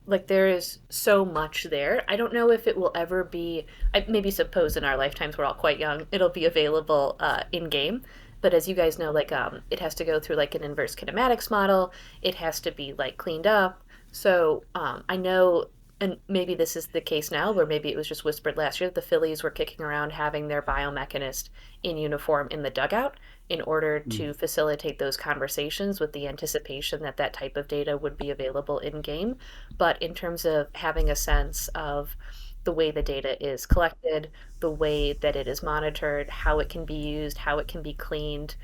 Like there is so much there. I don't know if it will ever be. I maybe suppose in our lifetimes we're all quite young. It'll be available in game, but as you guys know, like it has to go through like an inverse kinematics model. It has to be like cleaned up. So I know, and maybe this is the case now, or maybe it was just whispered last year that the Phillies were kicking around having their biomechanist in uniform in the dugout in order Mm. to facilitate those conversations with the anticipation that that type of data would be available in game. But in terms of having a sense of the way the data is collected, the way that it is monitored, how it can be used, how it can be cleaned,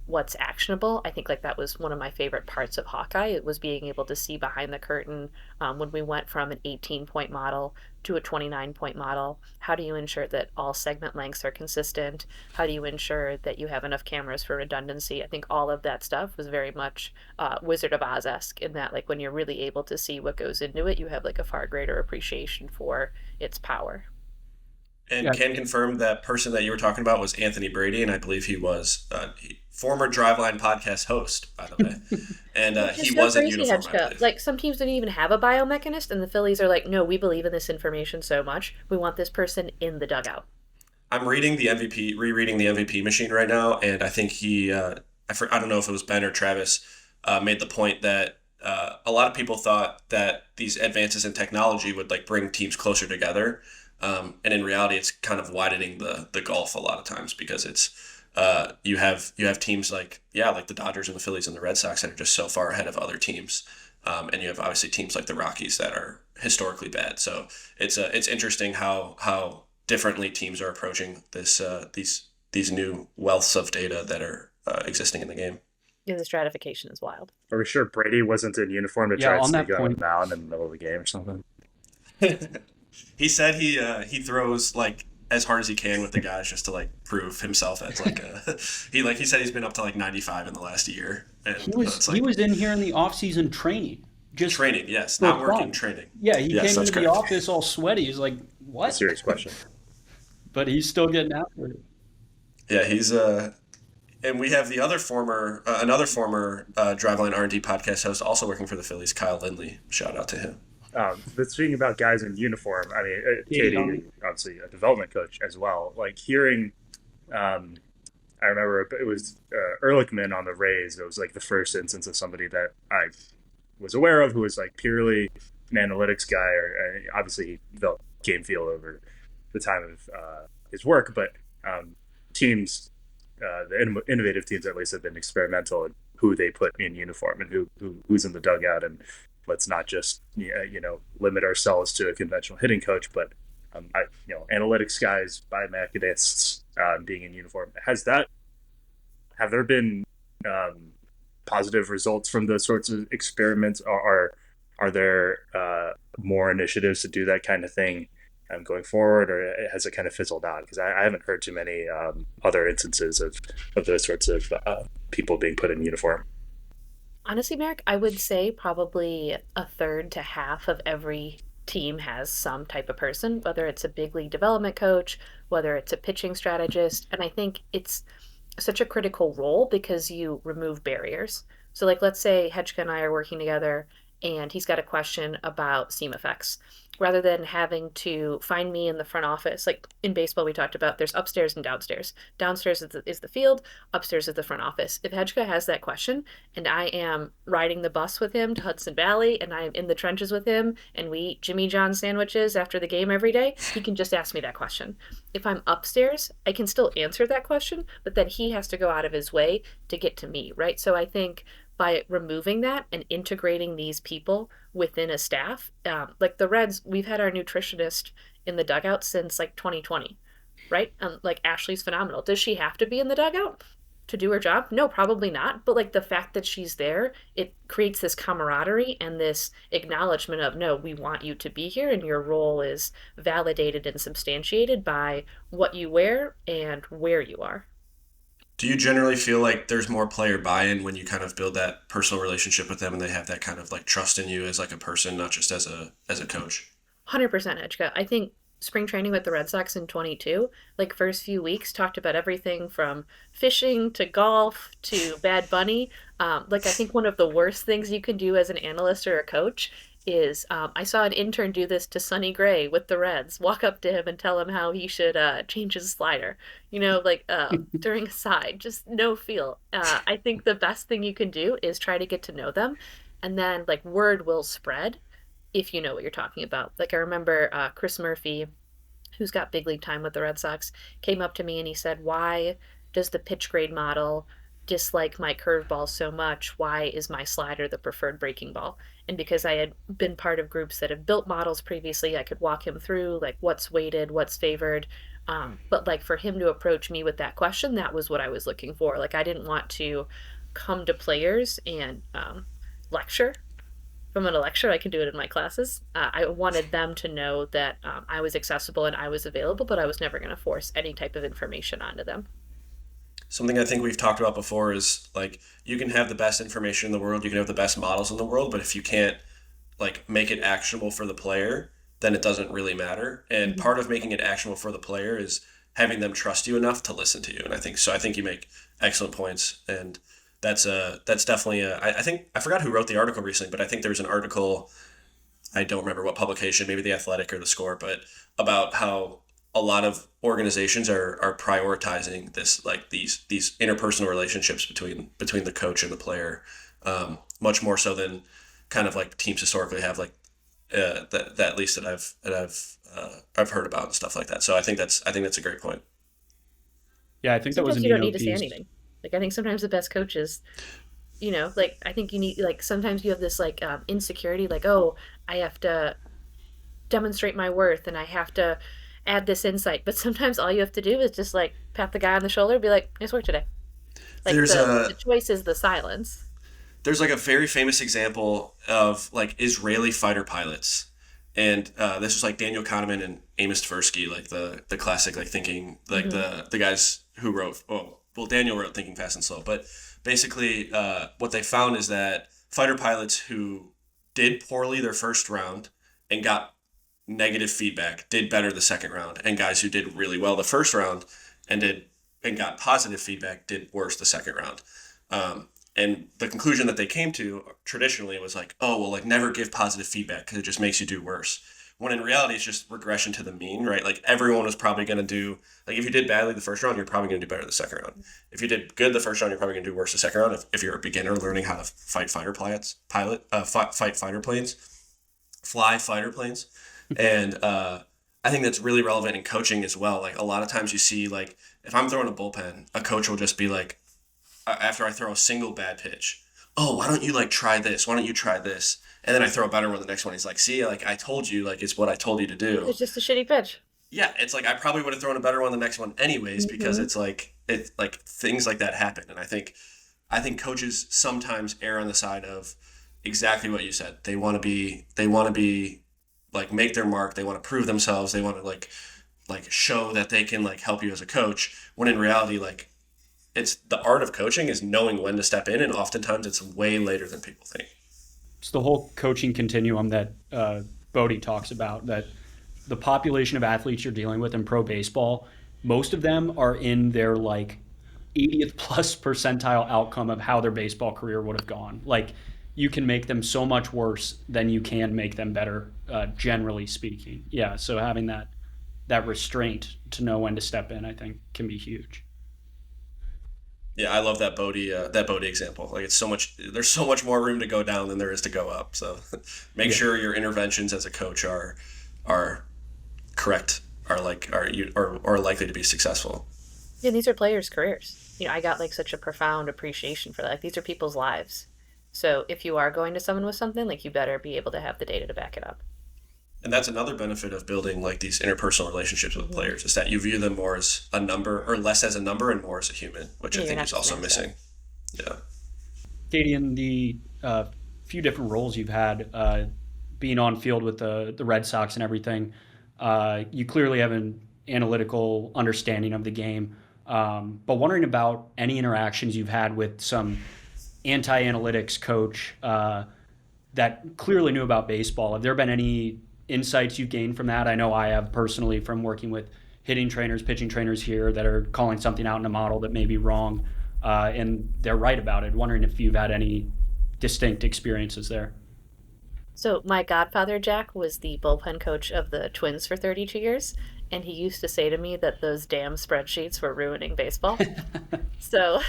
what's actionable. I think like that was one of my favorite parts of Hawkeye. It was being able to see behind the curtain when we went from an 18-point model to a 29-point model. How do you ensure that all segment lengths are consistent? How do you ensure that you have enough cameras for redundancy? I think all of that stuff was very much Wizard of Oz-esque in that like when you're really able to see what goes into it, you have like a far greater appreciation for its power. And Yeah. can confirm that person that you were talking about was Anthony Brady, and I believe he was former Driveline podcast host, by the way. And Which is he so was in crazy, uniform, I Hedgeka. believe. Like some teams don't even have a biomechanist, and the Phillies are like, no, we believe in this information so much. We want this person in the dugout. I'm reading the MVP, rereading the MVP machine right now, and I think I don't know if it was Ben or Travis, made the point that a lot of people thought that these advances in technology would like bring teams closer together. And in reality, it's kind of widening the gulf a lot of times because it's you have teams like the Dodgers and the Phillies and the Red Sox that are just so far ahead of other teams, and you have obviously teams like the Rockies that are historically bad. So it's interesting how differently teams are approaching these new wealths of data that are existing in the game. Yeah, the stratification is wild. Are we sure Brady wasn't in uniform to Yeah, try to on that sneak out point- the mound in the middle of the game or something? He said he throws like as hard as he can with the guys just to like prove himself as like a he said he's been up to like 95 in the last year, and He was it's like he was in here in the off-season training. Just training, yes, for not working, fun. training. Yeah, he Yes, came that's into the correct. office all sweaty. He's like, "What?" Serious question. But he's still getting after it. Yeah, he's and we have the other former another former Driveline R&D podcast host also working for the Phillies, Kyle Lindley. Shout out to him. But speaking about guys in uniform, I mean, Yeah, Katie, obviously a development coach as well. Like hearing, I remember it was Ehrlichman on the Rays. It was like the first instance of somebody that I was aware of who was like purely an analytics guy, or obviously he developed game feel over the time of his work. But teams, the innovative teams at least, have been experimental in who they put in uniform and who's in the dugout, and let's not just limit ourselves to a conventional hitting coach, but analytics guys, biomechanists being in uniform. Have there been positive results from those sorts of experiments? Are there more initiatives to do that kind of thing going forward, or has it kind of fizzled out? Because I haven't heard too many other instances of those sorts of people being put in uniform. Honestly, Marek, I would say probably a third to half of every team has some type of person, whether it's a big league development coach, whether it's a pitching strategist. And I think it's such a critical role because you remove barriers. So, like, let's say Hedgeka and I are working together and he's got a question about seam effects. Rather than having to find me in the front office, like in baseball, we talked about there's upstairs and downstairs. Downstairs is the field, upstairs is the front office. If Hedgeka has that question and I am riding the bus with him to Hudson Valley and I'm in the trenches with him and we eat Jimmy John sandwiches after the game every day, he can just ask me that question. If I'm upstairs, I can still answer that question, but then he has to go out of his way to get to me, right? So I think by removing that and integrating these people within a staff, like the Reds, we've had our nutritionist in the dugout since like 2020, right? Like Ashley's phenomenal. Does she have to be in the dugout to do her job? No, probably not. But like the fact that she's there, it creates this camaraderie and this acknowledgement of, no, we want you to be here and your role is validated and substantiated by what you wear and where you are. Do you generally feel like there's more player buy-in when you kind of build that personal relationship with them and they have that kind of like trust in you as like a person, not just as a coach? 100% Edgeka. I think spring training with the Red Sox in 22, like first few weeks, talked about everything from fishing to golf to Bad Bunny. Like I think one of the worst things you can do as an analyst or a coach is I saw an intern do this to Sonny Gray with the Reds. Walk up to him and tell him how he should change his slider. During a side, just no feel. I think the best thing you can do is try to get to know them, and then like word will spread if you know what you're talking about. Like I remember Chris Murphy, who's got big league time with the Red Sox, came up to me and he said, "Why does the pitch grade model dislike my curveball so much, why is my slider the preferred breaking ball? And because I had been part of groups that have built models previously, I could walk him through like what's weighted, what's favored. But like for him to approach me with that question, that was what I was looking for. Like I didn't want to come to players and lecture. If I'm going to lecture, I can do it in my classes. I wanted them to know that I was accessible and I was available, but I was never going to force any type of information onto them. Something I think we've talked about before is like you can have the best information in the world, you can have the best models in the world, but if you can't like make it actionable for the player, then it doesn't really matter. And Mm-hmm. part of making it actionable for the player is having them trust you enough to listen to you. And I think so. I think you make excellent points, and that's definitely I think I forgot who wrote the article recently, but I think there was an article. I don't remember what publication, maybe the Athletic or the Score, but about how a lot of organizations are prioritizing this like these interpersonal relationships between the coach and the player, much more so than kind of like teams historically have like that at least I've heard about and stuff like that. So I think that's a great point. Yeah, I think that was a Sometimes you don't Nino need to say piece. anything. Like I think sometimes the best coaches, like I think you need like sometimes you have this like insecurity, like oh I have to demonstrate my worth and I have to add this insight. But sometimes all you have to do is just like pat the guy on the shoulder, and be like nice work today. Like There's the a choice is the silence. there's like a very famous example of like Israeli fighter pilots, and this was like Daniel Kahneman and Amos Tversky, like the classic like thinking like Hmm. the guys who wrote well Daniel wrote Thinking Fast and Slow, but basically what they found is that fighter pilots who did poorly their first round and got negative feedback did better the second round, and guys who did really well the first round and got positive feedback did worse the second round. And the conclusion that they came to traditionally was like, oh, well, like never give positive feedback because it just makes you do worse. When in reality, it's just regression to the mean, right? Like everyone was probably going to do, like if you did badly the first round, you're probably going to do better the second round. If you did good the first round, you're probably going to do worse the second round. If you're a beginner learning how to fight fighter pilots, fight fighter planes, fly fighter planes. And I think that's really relevant in coaching as well. Like a lot of times you see, like if I'm throwing a bullpen, a coach will just be like, after I throw a single bad pitch, oh, why don't you like try this? Why don't you try this? And then I throw a better one the next one. He's like, see, like I told you, like it's what I told you to do. It's just a shitty pitch. Yeah, it's like I probably would have thrown a better one the next one anyways because Hmm. it's like things like that happen. And I think coaches sometimes err on the side of exactly what you said. They want to be like make their mark. They want to prove themselves. They want to like show that they can like help you as a coach. When in reality, like it's the art of coaching is knowing when to step in, and oftentimes it's way later than people think. It's the whole coaching continuum that Bodie talks about, that the population of athletes you're dealing with in pro baseball, most of them are in their like 80th plus percentile outcome of how their baseball career would have gone. Like you can make them so much worse than you can make them better, generally speaking. Yeah, so having that restraint to know when to step in, I think, can be huge. Yeah, I love that Bodie example. Like it's so much there's so much more room to go down than there is to go up. So make Yeah. sure your interventions as a coach are correct, are likely to be successful. Yeah, these are players' careers. I got like such a profound appreciation for that. Like these are people's lives. So if you are going to someone with something, like you better be able to have the data to back it up. And that's another benefit of building like these interpersonal relationships with Hmm. players is that you view them more as a number or less as a number and more as a human, which I Yeah, you're think not is just an also asset. missing. Yeah. Katie, in the few different roles you've had, being on field with the Red Sox and everything, you clearly have an analytical understanding of the game. But wondering about any interactions you've had with some anti-analytics coach that clearly knew about baseball. Have there been any insights you've gained from that? I know I have personally from working with hitting trainers, pitching trainers here that are calling something out in a model that may be wrong, and they're right about it. Wondering if you've had any distinct experiences there. So my godfather Jack was the bullpen coach of the Twins for 32 years, and he used to say to me that those damn spreadsheets were ruining baseball. So,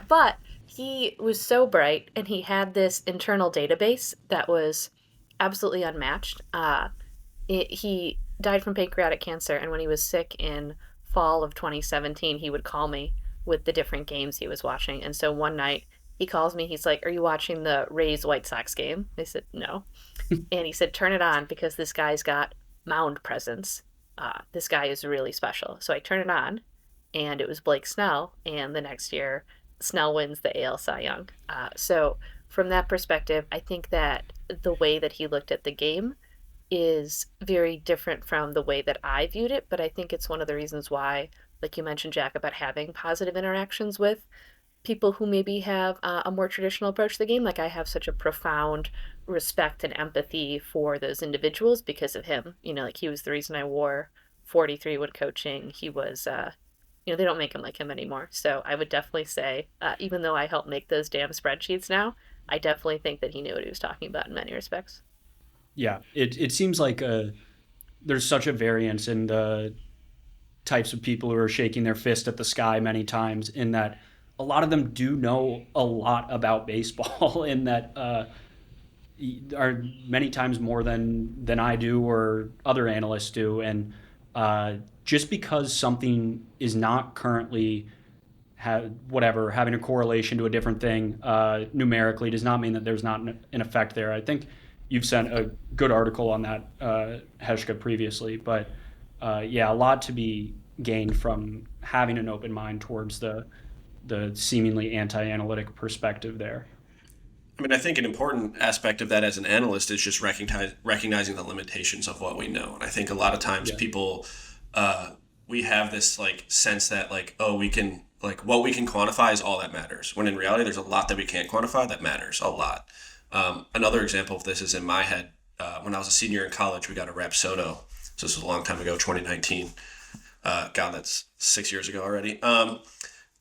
but he was so bright, and he had this internal database that was absolutely unmatched. He died from pancreatic cancer, and when he was sick in fall of 2017, he would call me with the different games he was watching. And so one night he calls me, he's like, "Are you watching the Rays White Sox game?" I said, "No." And he said, "Turn it on because this guy's got mound presence. This guy is really special." So I turn it on, and it was Blake Snell. And the next year, Snell wins the AL Cy Young. So from that perspective, I think that the way that he looked at the game is very different from the way that I viewed it. But I think it's one of the reasons why, like you mentioned, Jack, about having positive interactions with people who maybe have a more traditional approach to the game. Like I have such a profound respect and empathy for those individuals because of him. Like he was the reason I wore 43 when coaching. He was, they don't make him like him anymore. So I would definitely say, even though I help make those damn spreadsheets now, I definitely think that he knew what he was talking about in many respects. Yeah, it seems like there's such a variance in the types of people who are shaking their fist at the sky many times, in that a lot of them do know a lot about baseball in that are many times more than I do or other analysts do. And just because something is not currently having a correlation to a different thing numerically does not mean that there's not an effect there. I think you've sent a good article on that, Heshka, previously, but yeah, a lot to be gained from having an open mind towards the seemingly anti-analytic perspective there. I mean, I think an important aspect of that as an analyst is just recognizing the limitations of what we know. And I think a lot of times people, we have this like sense that like, oh, we can, like what we can quantify is all that matters. When in reality, there's a lot that we can't quantify that matters a lot. Another example of this is in my head. When I was a senior in college, we got a Rapsodo. So this was a long time ago, 2019. God, that's 6 years ago already.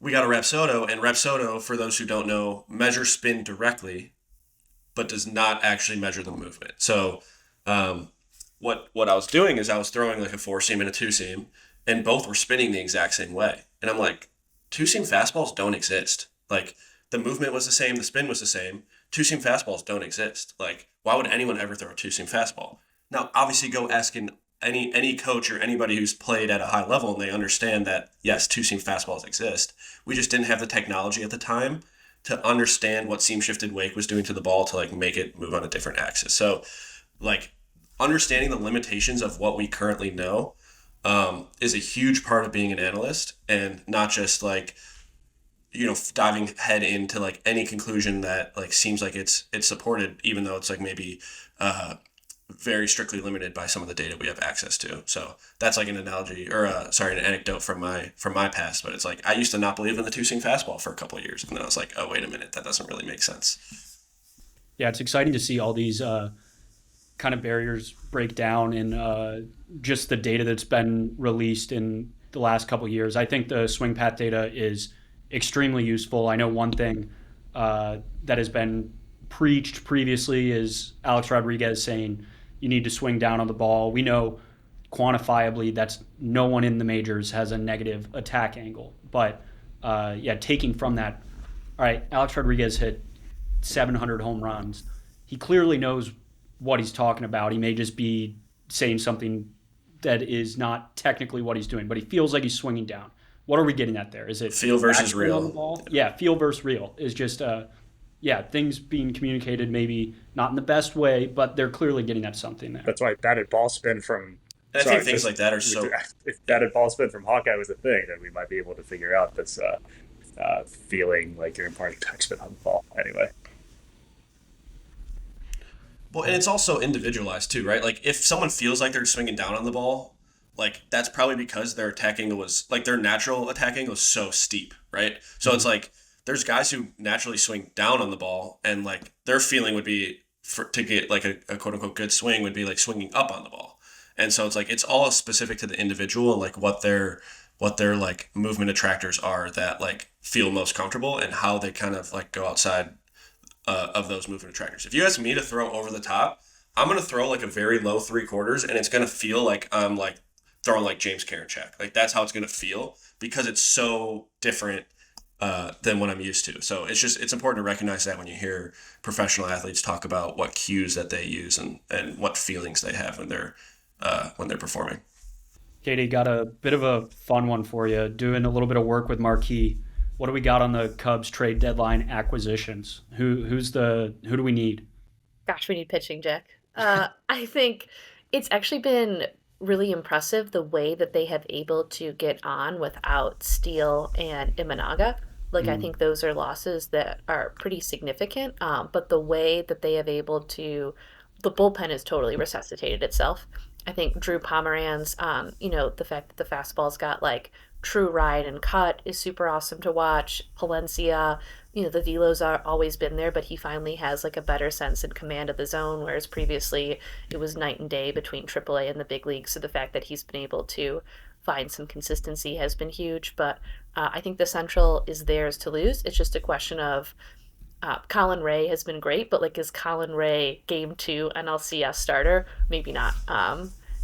We got a Rapsodo, and Rapsodo, for those who don't know, measures spin directly, but does not actually measure the movement. So what I was doing is I was throwing like a 4-seam and a 2-seam, and both were spinning the exact same way. And I'm like, 2-seam fastballs don't exist. Like, the movement was the same, the spin was the same. 2-seam fastballs don't exist. Like, why would anyone ever throw a 2-seam fastball? Now, obviously, go asking any coach or anybody who's played at a high level, and they understand that, yes, 2-seam fastballs exist. We just didn't have the technology at the time to understand what seam shifted wake was doing to the ball to like make it move on a different axis. So like understanding the limitations of what we currently know is a huge part of being an analyst, and not just like, diving head into like any conclusion that like seems like it's supported, even though it's like maybe very strictly limited by some of the data we have access to. So that's like an analogy or an anecdote from my past, but it's like, I used to not believe in the 2-seam fastball for a couple of years. And then I was like, oh, wait a minute, that doesn't really make sense. Yeah. It's exciting to see all these kind of barriers break down in just the data that's been released in the last couple of years. I think the swing path data is extremely useful. I know one thing that has been preached previously is Alex Rodriguez saying you need to swing down on the ball. We know quantifiably that's no one in the majors has a negative attack angle. But taking from that, all right, Alex Rodriguez hit 700 home runs. He clearly knows what he's talking about. He may just be saying something that is not technically what he's doing, but he feels like he's swinging down. What are we getting at there? Is it feel versus real? Yeah, feel versus real is just things being communicated maybe not in the best way, but they're clearly getting at something there. That's why batted ball spin from. I think things like that are so. If batted ball spin from Hawkeye was a thing, then we might be able to figure out this feeling like you're imparting backspin on the ball. Anyway. Well, and it's also individualized too, right? Like if someone feels like they're swinging down on the ball, like that's probably because their attack angle was like their natural attack angle was so steep, right? So it's like there's guys who naturally swing down on the ball, and like their feeling would be to get like a quote unquote good swing would be like swinging up on the ball. And so it's like it's all specific to the individual and like what their like movement attractors are that like feel most comfortable and how they kind of like go outside of those movement attractors. If you ask me to throw over the top, I'm gonna throw like a very low 3/4, and it's gonna feel like I'm like throwing like James Karinchak. Like that's how it's gonna feel because it's so different than what I'm used to. So it's important to recognize that when you hear professional athletes talk about what cues that they use and what feelings they have when they're performing. Katie, got a bit of a fun one for you. Doing a little bit of work with Marquis. what do we got on the Cubs trade deadline acquisitions? Who do we need? Gosh, we need pitching, Jack. I think it's actually been really impressive the way that they have able to get on without Steele and Imanaga. Like, I think those are losses that are pretty significant. But the way that they have able to, the bullpen has totally resuscitated itself. I think Drew Pomeranz, the fact that the fastball's got like true ride and cut is super awesome to watch. Palencia, the velo's are always been there, but he finally has like a better sense and command of the zone, whereas previously it was night and day between AAA and the big leagues. So the fact that he's been able to find some consistency has been huge. But I think the Central is theirs to lose. It's just a question of Colin Ray has been great, but like, is Colin Ray game 2 NLCS starter? Maybe not.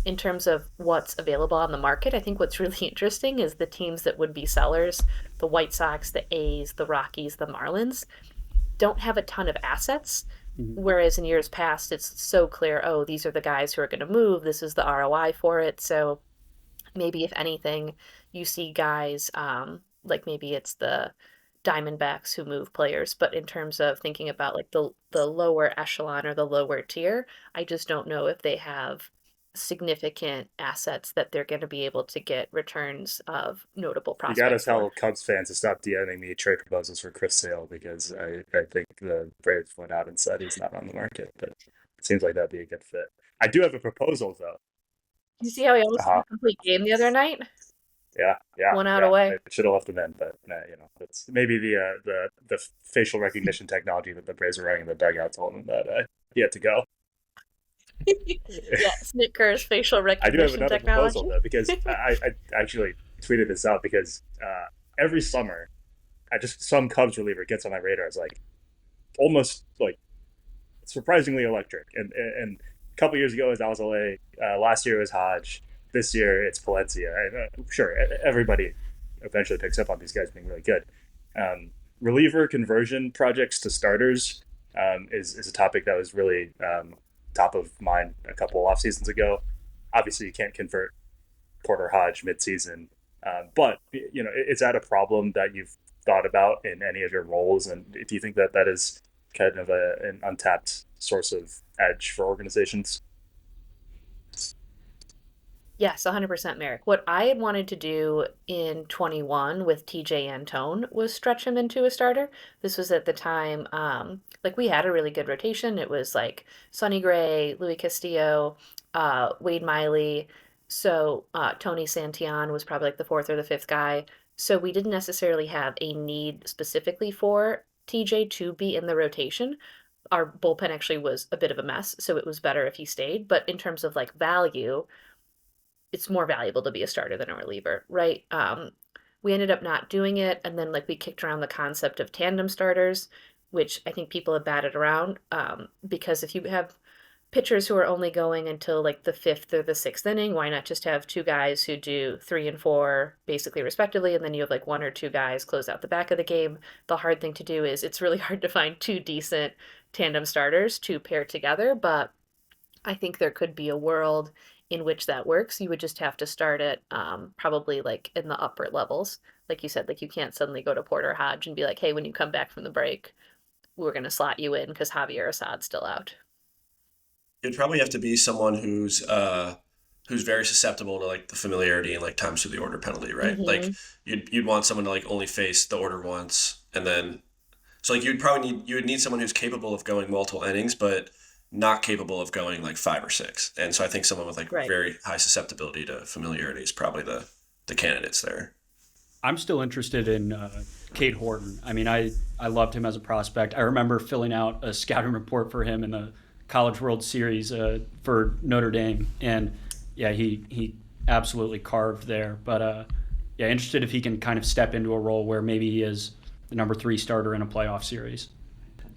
In terms of what's available on the market, I think what's really interesting is the teams that would be sellers, the White Sox, the A's, the Rockies, the Marlins, don't have a ton of assets. Whereas in years past, it's so clear, oh, these are the guys who are going to move. This is the ROI for it. So maybe if anything, you see guys like maybe it's the Diamondbacks who move players, but in terms of thinking about like the lower echelon or the lower tier, I just don't know if they have significant assets that they're going to be able to get returns of notable You got to prospects tell for. Cubs fans to stop DMing me trade proposals for Chris Sale because I think the Braves went out and said he's not on the market, but it seems like that'd be a good fit. I do have a proposal though. You see how he almost had Uh-huh. a complete game the other night? Yeah. One out I away. should have left him in, but it's maybe the facial recognition technology that the Braves are running in the dugout told him that he had to go. Yeah, Snickers facial I do have recognition another proposal technology. though because I actually tweeted this out because every summer, some Cubs reliever gets on my radar. It's like almost like surprisingly electric. And a couple years ago it was Alzolay. Last year it was Hodge. This year it's Palencia. Sure, everybody eventually picks up on these guys being really good. Reliever conversion projects to starters is a topic that was really top of mind a couple off seasons ago. Obviously, you can't convert Porter Hodge midseason, but it's at a problem that you've thought about in any of your roles. And do you think that that is kind of an untapped source of edge for organizations? Yes, 100% Merrick. What I had wanted to do in 21 with TJ Antone was stretch him into a starter. This was at the time, like we had a really good rotation. It was like Sonny Gray, Louis Castillo, Wade Miley. So Tony Santillan was probably like the fourth or the fifth guy. So we didn't necessarily have a need specifically for TJ to be in the rotation. Our bullpen actually was a bit of a mess, so it was better if he stayed. But in terms of like value, it's more valuable to be a starter than a reliever, right? We ended up not doing it, and then like we kicked around the concept of tandem starters, which I think people have batted around because if you have pitchers who are only going until like the fifth or the sixth inning, why not just have two guys who do 3 and 4 basically respectively, and then you have like one or two guys close out the back of the game. The hard thing to do is it's really hard to find two decent tandem starters to pair together, but I think there could be a world in which that works. You would just have to start it probably like in the upper levels. Like you said, like you can't suddenly go to Porter Hodge and be like, hey, when you come back from the break, we're going to slot you in because Javier Assad's still out. It'd probably have to be someone who's very susceptible to like the familiarity and like times through the order penalty, right? Like Mm-hmm. you'd want someone to like only face the order once, and then so like you would need someone who's capable of going multiple innings, but not capable of going like 5 or 6. And so I think someone with like Right. very high susceptibility to familiarity is probably the candidates there. I'm still interested in Cade Horton. I mean, I loved him as a prospect. I remember filling out a scouting report for him in the College World Series for Notre Dame, and yeah, he absolutely carved there. But yeah, interested if he can kind of step into a role where maybe he is the number 3 starter in a playoff series.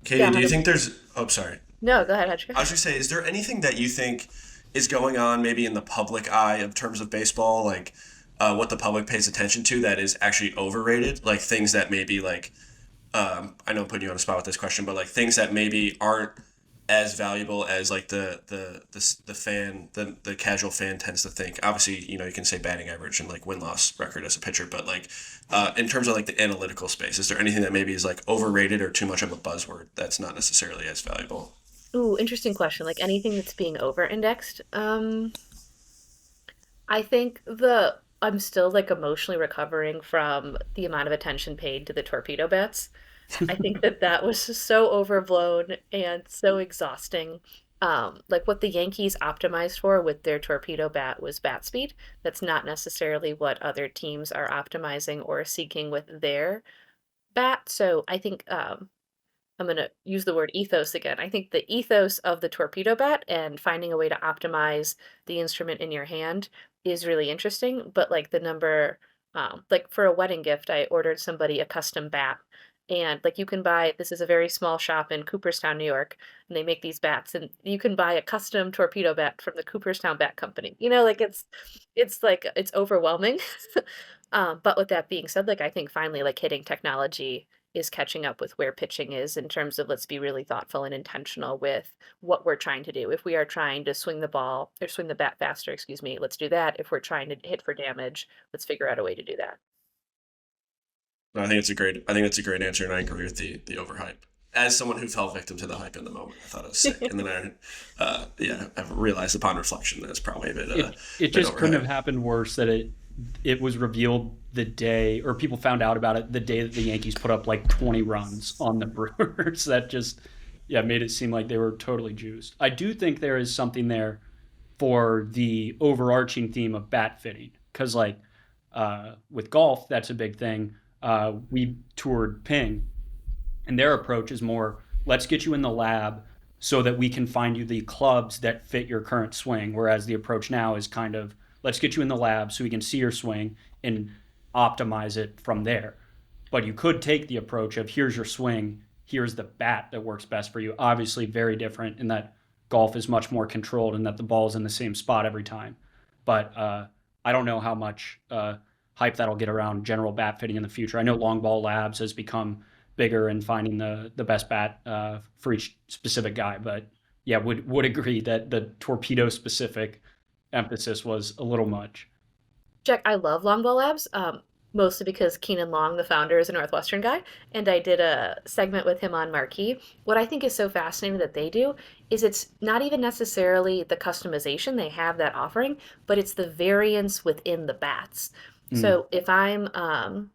Katie, Yeah, do you think there's? Oh, sorry. No, go ahead, Hedge. I was just say, is there anything that you think is going on maybe in the public eye in terms of baseball, like what the public pays attention to that is actually overrated? Like things that maybe like, I know I'm putting you on the spot with this question, but like things that maybe aren't as valuable as like the fan the casual fan tends to think. Obviously, you can say batting average and like win loss record as a pitcher, but like in terms of like the analytical space, is there anything that maybe is like overrated or too much of a buzzword that's not necessarily as valuable? Ooh, interesting question. Like anything that's being over-indexed. I think I'm still like emotionally recovering from the amount of attention paid to the torpedo bats. I think that that was just so overblown and so exhausting. Like what the Yankees optimized for with their torpedo bat was bat speed. That's not necessarily what other teams are optimizing or seeking with their bat. So I think I'm going to use the word ethos again. I think the ethos of the torpedo bat and finding a way to optimize the instrument in your hand is really interesting. But like the number, like for a wedding gift, I ordered somebody a custom bat. And like you can buy, this is a very small shop in Cooperstown, New York, and they make these bats, and you can buy a custom torpedo bat from the Cooperstown Bat Company. Like it's like it's overwhelming. But with that being said, like I think finally like hitting technology is catching up with where pitching is in terms of let's be really thoughtful and intentional with what we're trying to do. If we are trying to swing the ball or swing the bat faster, excuse me, let's do that. If we're trying to hit for damage, let's figure out a way to do that. No, I think it's a great answer, and I agree with the overhype. As someone who fell victim to the hype in the moment, I thought it was sick, and then I've realized upon reflection that it's probably a it bit just couldn't have overhyped. happened worse that it was revealed the day, or people found out about it the day that the Yankees put up like 20 runs on the Brewers. That just, yeah, made it seem like they were totally juiced. I do think there is something there for the overarching theme of bat fitting, because like with golf, that's a big thing. We toured Ping, and their approach is more, let's get you in the lab so that we can find you the clubs that fit your current swing. Whereas the approach now is kind of, let's get you in the lab so we can see your swing and optimize it from there. But you could take the approach of, here's your swing, here's the bat that works best for you. Obviously, very different in that golf is much more controlled and that the ball's in the same spot every time. But I don't know how much hype that'll get around general bat fitting in the future. I know Long Ball Labs has become bigger in finding the best bat for each specific guy, but yeah, would agree that the torpedo specific emphasis was a little much. Jack, I love Long Ball Labs, mostly because Keenan Long, the founder, is a Northwestern guy, and I did a segment with him on Marquee. What I think is so fascinating that they do is it's not even necessarily the customization, they have that offering, but it's the variance within the bats. Mm. So if I'm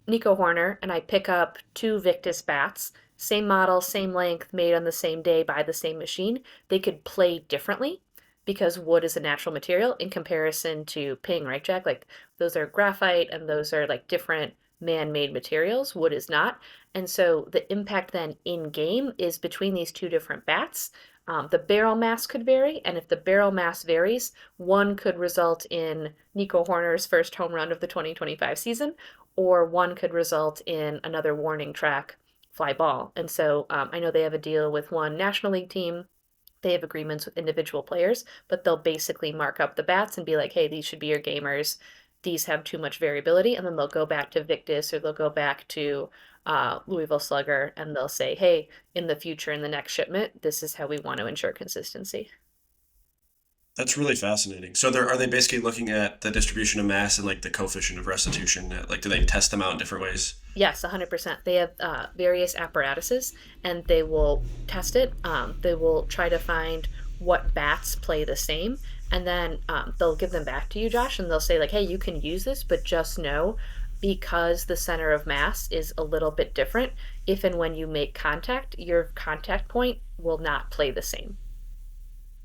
Nico Horner and I pick up two Victus bats, same model, same length, made on the same day by the same machine, they could play differently because wood is a natural material in comparison to ping, right, Jack? Like those are graphite and those are like different man-made materials. Wood is not. And so the impact then in game is between these two different bats. The barrel mass could vary, and if the barrel mass varies, one could result in Nico Horner's first home run of the 2025 season, or one could result in another warning track fly ball. And so I know they have a deal with one National League team. They have agreements with individual players, but they'll basically mark up the bats and be like, hey, these should be your gamers. These have too much variability. And then they'll go back to Victus or they'll go back to Louisville Slugger and they'll say, hey, in the future, in the next shipment, this is how we want to ensure consistency. That's really fascinating. So are they basically looking at the distribution of mass and like the coefficient of restitution? Like, do they test them out in different ways? Yes, 100%. They have various apparatuses and they will test it. They will try to find what bats play the same. And then they'll give them back to you, Josh, and they'll say, like, hey, you can use this, but just know because the center of mass is a little bit different, if and when you make contact, your contact point will not play the same.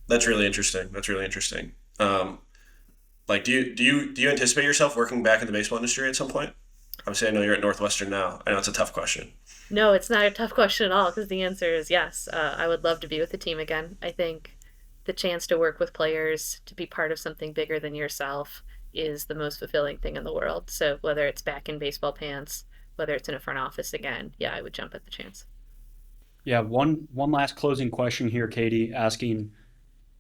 That's really interesting. That's really interesting. Like, do you anticipate yourself working back in the baseball industry at some point? Obviously, I know you're at Northwestern now. I know it's a tough question. No, it's not a tough question at all because the answer is yes. I would love to be with the team again. I think the chance to work with players, to be part of something bigger than yourself, is the most fulfilling thing in the world. So whether it's back in baseball pants, whether it's in a front office again, yeah, I would jump at the chance. Yeah, one last closing question here, Katie, asking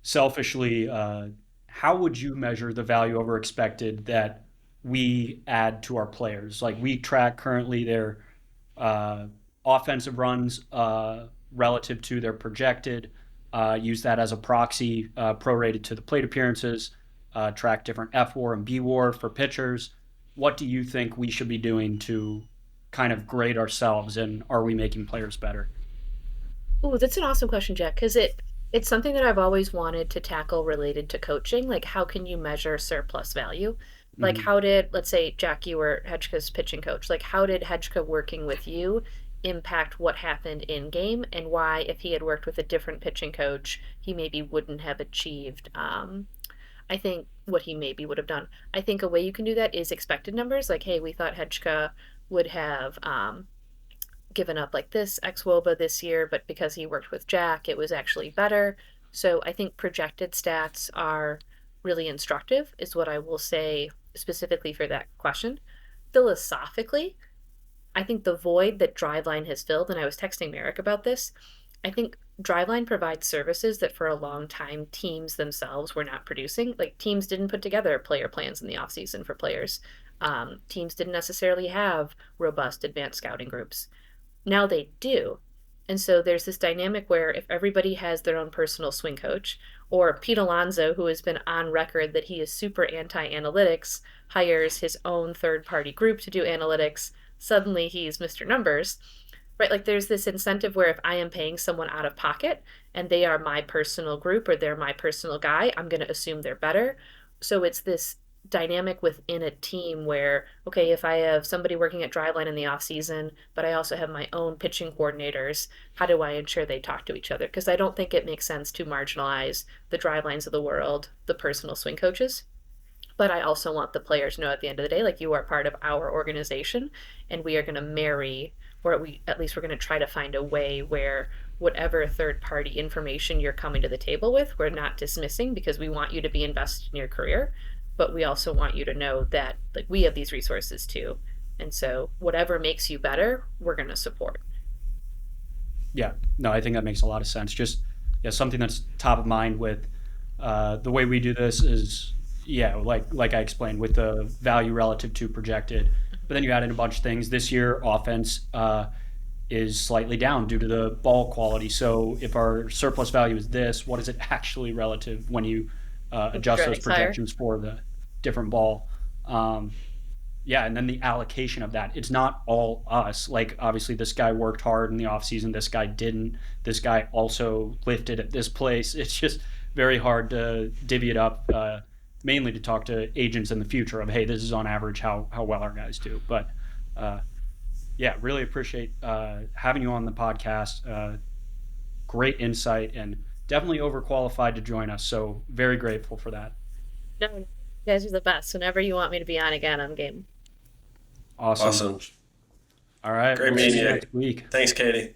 selfishly, how would you measure the value over expected that we add to our players? Like we track currently their offensive runs relative to their projected, use that as a proxy, prorated to the plate appearances, track different F WAR and B WAR for pitchers. What do you think we should be doing to kind of grade ourselves, and are we making players better? Ooh, that's an awesome question, Jack, because it's something that I've always wanted to tackle related to coaching. Like, how can you measure surplus value? Like, Mm-hmm. how did, let's say, Jack, you were Hedgeke's pitching coach. Like, how did Hedgeke working with you impact what happened in game, and why, if he had worked with a different pitching coach, he maybe wouldn't have achieved, I think, what he maybe would have done. I think a way you can do that is expected numbers. Like, hey, we thought Hedgeke would have given up like this ex woba this year, but because he worked with Jack, it was actually better. So I think projected stats are really instructive, is what I will say specifically for that question. Philosophically, I think the void that Driveline has filled, and I was texting Marek about this, I think Driveline provides services that for a long time teams themselves were not producing. Like, teams didn't put together player plans in the offseason for players. Teams didn't necessarily have robust advanced scouting groups. Now they do. And so there's this dynamic where if everybody has their own personal swing coach, or Pete Alonso, who has been on record that he is super anti analytics, hires his own third party group to do analytics, suddenly he's Mr. Numbers, right? Like, there's this incentive where if I am paying someone out of pocket and they are my personal group or they're my personal guy, I'm going to assume they're better. So it's this dynamic within a team where, okay, if I have somebody working at Driveline in the off season, but I also have my own pitching coordinators, how do I ensure they talk to each other? Because I don't think it makes sense to marginalize the Drivelines of the world, the personal swing coaches. But I also want the players to know at the end of the day, like, you are part of our organization, and we are going to marry, or we at least we're going to try to find a way where whatever third party information you're coming to the table with, we're not dismissing, because we want you to be invested in your career, but we also want you to know that, like, we have these resources too. And so whatever makes you better, we're going to support. Yeah, no, I think that makes a lot of sense. Just, yeah, something that's top of mind with the way we do this is, yeah, like I explained, with the value relative to projected. But then you add in a bunch of things. This year, offense is slightly down due to the ball quality. So if our surplus value is this, what is it actually relative when you adjust those Projects higher. projections for the different ball? Um, yeah, and then the allocation of that. It's not all us. Like, obviously this guy worked hard in the off season, this guy didn't. This guy also lifted at this place. It's just very hard to divvy it up, mainly to talk to agents in the future of, hey, this is on average how well our guys do. But yeah, really appreciate having you on the podcast. Great insight, and definitely overqualified to join us. So very grateful for that. No, you guys are the best. Whenever you want me to be on again, I'm game. Awesome. Awesome. All right. Great We'll see meeting you you. next week. Thanks, Katie.